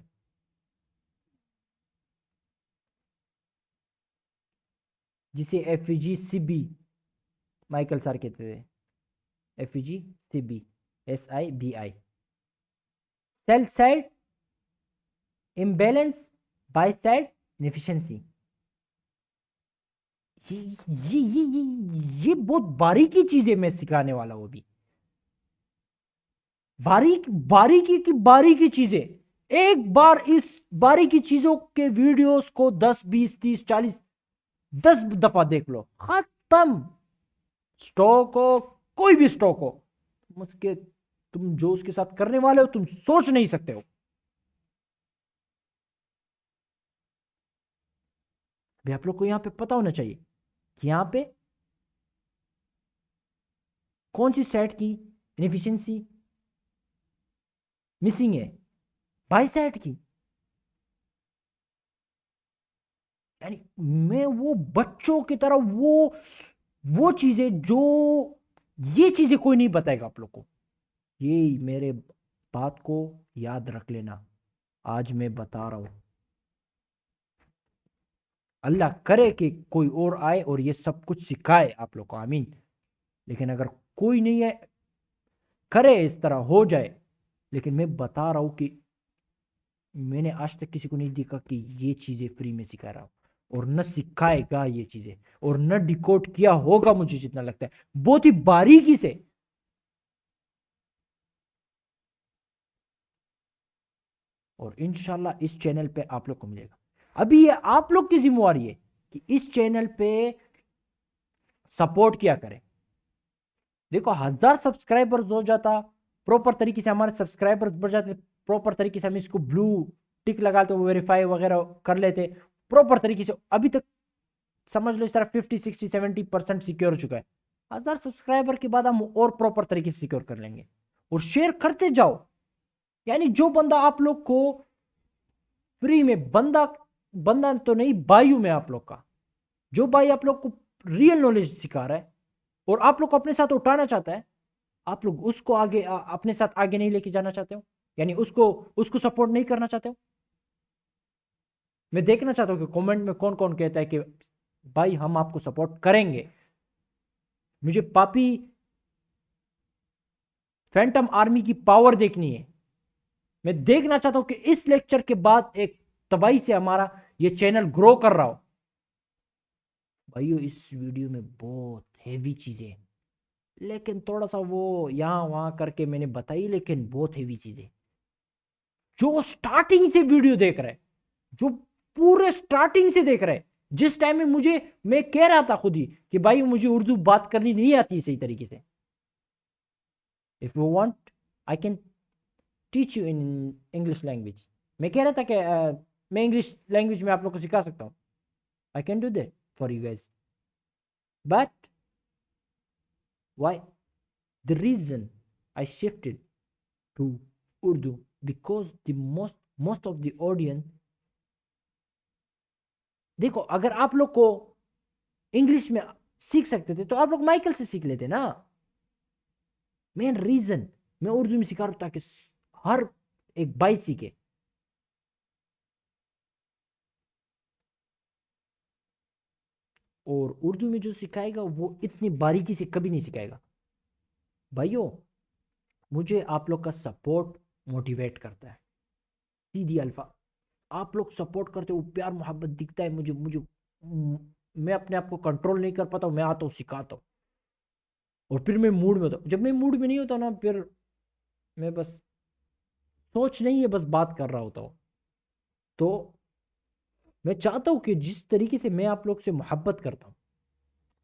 जिसे एफवीजी सीबी माइकल सर कहते थे। FVG CB, SIBI, sell side imbalance, by side inefficiency. ये बहुत बारीकी चीजें मैं सिखाने वाला हूं अभी। बारीकी की बारीकी चीजें। एक बार इस बारीकी चीजों के वीडियोस को 10 20 30 40 10 दफा देख लो, खत्म। स्टॉक हो, कोई भी स्टॉक हो, उसके तुम जो उसके साथ करने वाले हो तुम सोच नहीं सकते हो। भी आप लोग को यहां पे पता होना चाहिए कि यहां पे कौन सी साइड की इनएफिशिएंसी मिसिंग है, बाई साइड की। यानी मैं वो बच्चों की तरह वो चीजें जो ये चीजें कोई नहीं बताएगा आप लोग को। ये मेरे बात को याद रख लेना, आज मैं बता रहा हूं। अल्लाह करे कि कोई और आए और ये सब कुछ सिखाए आप लोग को, आमीन। लेकिन अगर कोई नहीं है करे, इस तरह हो जाए, लेकिन मैं बता रहा हूं कि मैंने आज तक किसी को नहीं देखा कि ये चीजें फ्री में सिखा रहा हूं, और न सिखाएगा ये चीजें, और न डिकोड किया होगा, मुझे जितना लगता है बहुत ही बारीकी से। और इंशाल्लाह इस चैनल पे आप लोग को मिलेगा। अभी ये आप लोग की जिम्मेवारी है कि इस चैनल पे सपोर्ट किया करें। देखो 1000 सब्सक्राइबर्स हो जाता, प्रॉपर तरीके से हमारे सब्सक्राइबर्स बढ़ जाते, प्रॉपर तरीके से हम इसको ब्लू टिक लगाते, वेरीफाई वगैरह कर लेते प्रॉपर तरीके से। अभी तक समझ लो इस तरह 50 60 70% सिक्योर हो चुका है। 1000 सब्सक्राइबर के बाद हम और प्रॉपर तरीके से सिक्योर कर लेंगे। और शेयर करते जाओ, यानी जो बंदा आप लोग को फ्री में, बंदा बंदा तो नहीं, भाई हूं मैं आप लोग का, जो भाई आप लोग को रियल नॉलेज सिखा रहा है और आप लोग को अपने साथ उठाना चाहता है, आप लोग उसको आगे अपने साथ आगे नहीं लेके जाना चाहते हो, यानी उसको उसको सपोर्ट नहीं करना चाहते हो। मैं देखना चाहता हूं कि कमेंट में कौन कौन कहता है कि भाई हम आपको सपोर्ट करेंगे। मुझे पापी फैंटम आर्मी की पावर देखनी है। मैं देखना चाहता हूं कि इस लेक्चर के बाद एक तबाही से हमारा ये चैनल ग्रो कर रहा हो। भाइयों इस वीडियो में बहुत हेवी चीजें, लेकिन थोड़ा सा वो यहां वहां करके मैंने बताई, लेकिन बहुत हेवी चीजें। जो स्टार्टिंग से वीडियो देख रहे, जो पूरे स्टार्टिंग से देख रहे, जिस टाइम में मैं कह रहा था खुद ही कि भाई मुझे उर्दू बात करनी नहीं आती सही तरीके से, if you want I can teach you in English language. मैं कह रहा था कि मैं इंग्लिश लैंग्वेज में आप लोग को सिखा सकता हूं। I can do that for you guys, but why the reason I shifted to Urdu, because the most of the audience, देखो अगर आप लोग को इंग्लिश में सीख सकते थे तो आप लोग माइकल से सीख लेते ना। मेन रीजन मैं उर्दू में सिखा रहा हूं ताकि हर एक भाई सीखे। और उर्दू में जो सिखाएगा वो इतनी बारीकी से कभी नहीं सिखाएगा। भाइयों मुझे आप लोग का सपोर्ट मोटिवेट करता है, सीधी अल्फा। आप लोग सपोर्ट करते हो, प्यार मोहब्बत दिखता है मुझे मुझे मैं अपने आप को कंट्रोल नहीं कर पाता हूं, मैं आता हूं सिखाता हूं। और फिर मैं मूड में होता हूं, जब मैं मूड में नहीं होता ना, फिर मैं बस सोच नहीं है, बस बात कर रहा होता हूं। तो मैं चाहता हूं कि जिस तरीके से मैं आप लोग से मोहब्बत करता हूं,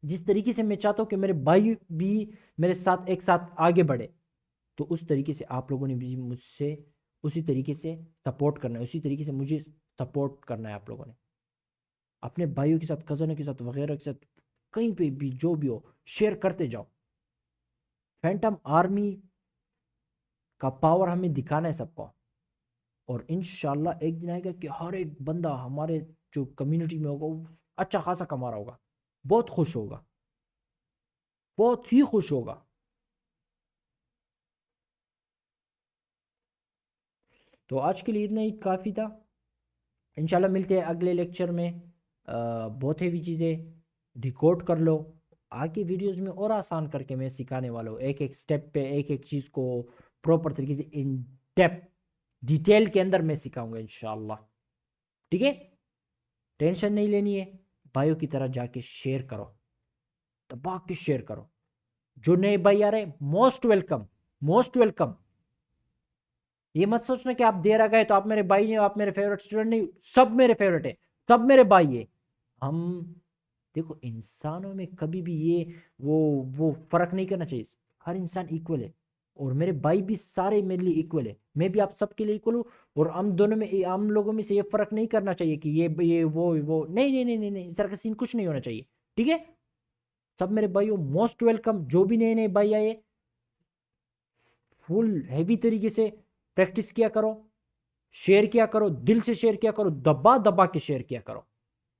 जिस तरीके से मैं चाहता हूं कि मेरे भाई भी मेरे साथ एक साथ आगे बढ़े, तो उस तरीके से आप लोगों ने भी मुझसे उसी तरीके से सपोर्ट करना है, उसी तरीके से मुझे सपोर्ट करना है। आप लोगों ने अपने भाइयों के साथ, कज़नों के साथ, वगैरह के साथ, कहीं पे भी जो भी हो, शेयर करते जाओ। फैंटम आर्मी का पावर हमें दिखाना है सबको। और इंशाल्लाह एक दिन आएगा कि हर एक बंदा हमारे जो कम्युनिटी में होगा वो अच्छा खासा कमा रहा होगा, बहुत खुश होगा, बहुत ही खुश होगा। तो आज के लिए इतना ही काफ़ी था। इंशाल्लाह मिलते हैं अगले लेक्चर में। बहुत हेवी चीज़ें रिकॉर्ड कर लो, आगे वीडियोस में और आसान करके मैं सिखाने वाला हूँ, एक एक स्टेप पे एक एक चीज़ को प्रॉपर तरीके से इन डेप्थ डिटेल के अंदर मैं सिखाऊंगा इंशाल्लाह। ठीक है, टेंशन नहीं लेनी है। भाइयों की तरह जाके शेयर करो, दबा के शेयर करो। जो नए भाई आ रहे, मोस्ट वेलकम, मोस्ट वेलकम। ये मत सोचना कि आप देर आ गए तो आप मेरे भाई नहीं हो, आप मेरे फेवरेट स्टूडेंट नहीं। सब मेरे फेवरेट है, सब मेरे भाई है। हम देखो इंसानों में कभी भी ये वो फर्क नहीं करना चाहिए। हर इंसान इक्वल है, और मेरे भाई भी सारे मेरे लिए इक्वल है, मैं भी आप सबके लिए इक्वल हूँ। और हम दोनों में, हम लोगों में से ये फर्क नहीं करना चाहिए कि ये वो नहीं नहीं नहीं नहीं नहीं, इस तरह का सीन कुछ नहीं होना चाहिए। ठीक है, सब मेरे भाइयों मोस्ट वेलकम। जो भी नए नए भाई आए, फुल हैवी तरीके से प्रैक्टिस किया करो, शेयर किया करो, दिल से शेयर किया करो, दबा दबा के शेयर किया करो।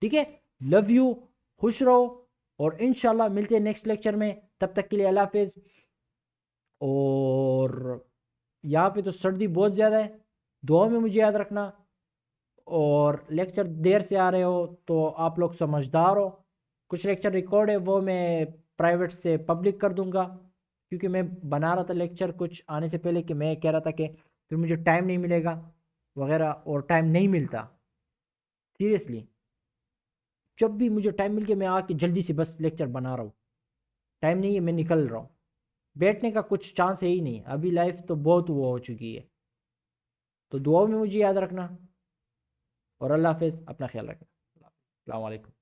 ठीक है, लव यू, खुश रहो, और इंशाल्लाह मिलते हैं नेक्स्ट लेक्चर में। तब तक के लिए अल्लाह हाफिज। और यहाँ पे तो सर्दी बहुत ज़्यादा है, दुआ में मुझे याद रखना। और लेक्चर देर से आ रहे हो तो आप लोग समझदार हो। कुछ लेक्चर रिकॉर्ड है वो मैं प्राइवेट से पब्लिक कर दूंगा, क्योंकि मैं बना रहा था लेक्चर कुछ आने से पहले, कि मैं कह रहा था कि फिर मुझे टाइम नहीं मिलेगा वगैरह, और टाइम नहीं मिलता सीरियसली। जब भी मुझे टाइम मिल गया मैं आके जल्दी से बस लेक्चर बना रहा हूँ, टाइम नहीं है, मैं निकल रहा हूँ। बैठने का कुछ चांस है ही नहीं, अभी लाइफ तो बहुत वो हो चुकी है। तो दुआओं में मुझे याद रखना, और अल्लाह हाफिज़, अपना ख्याल रखना। अस्सलाम वालेकुम।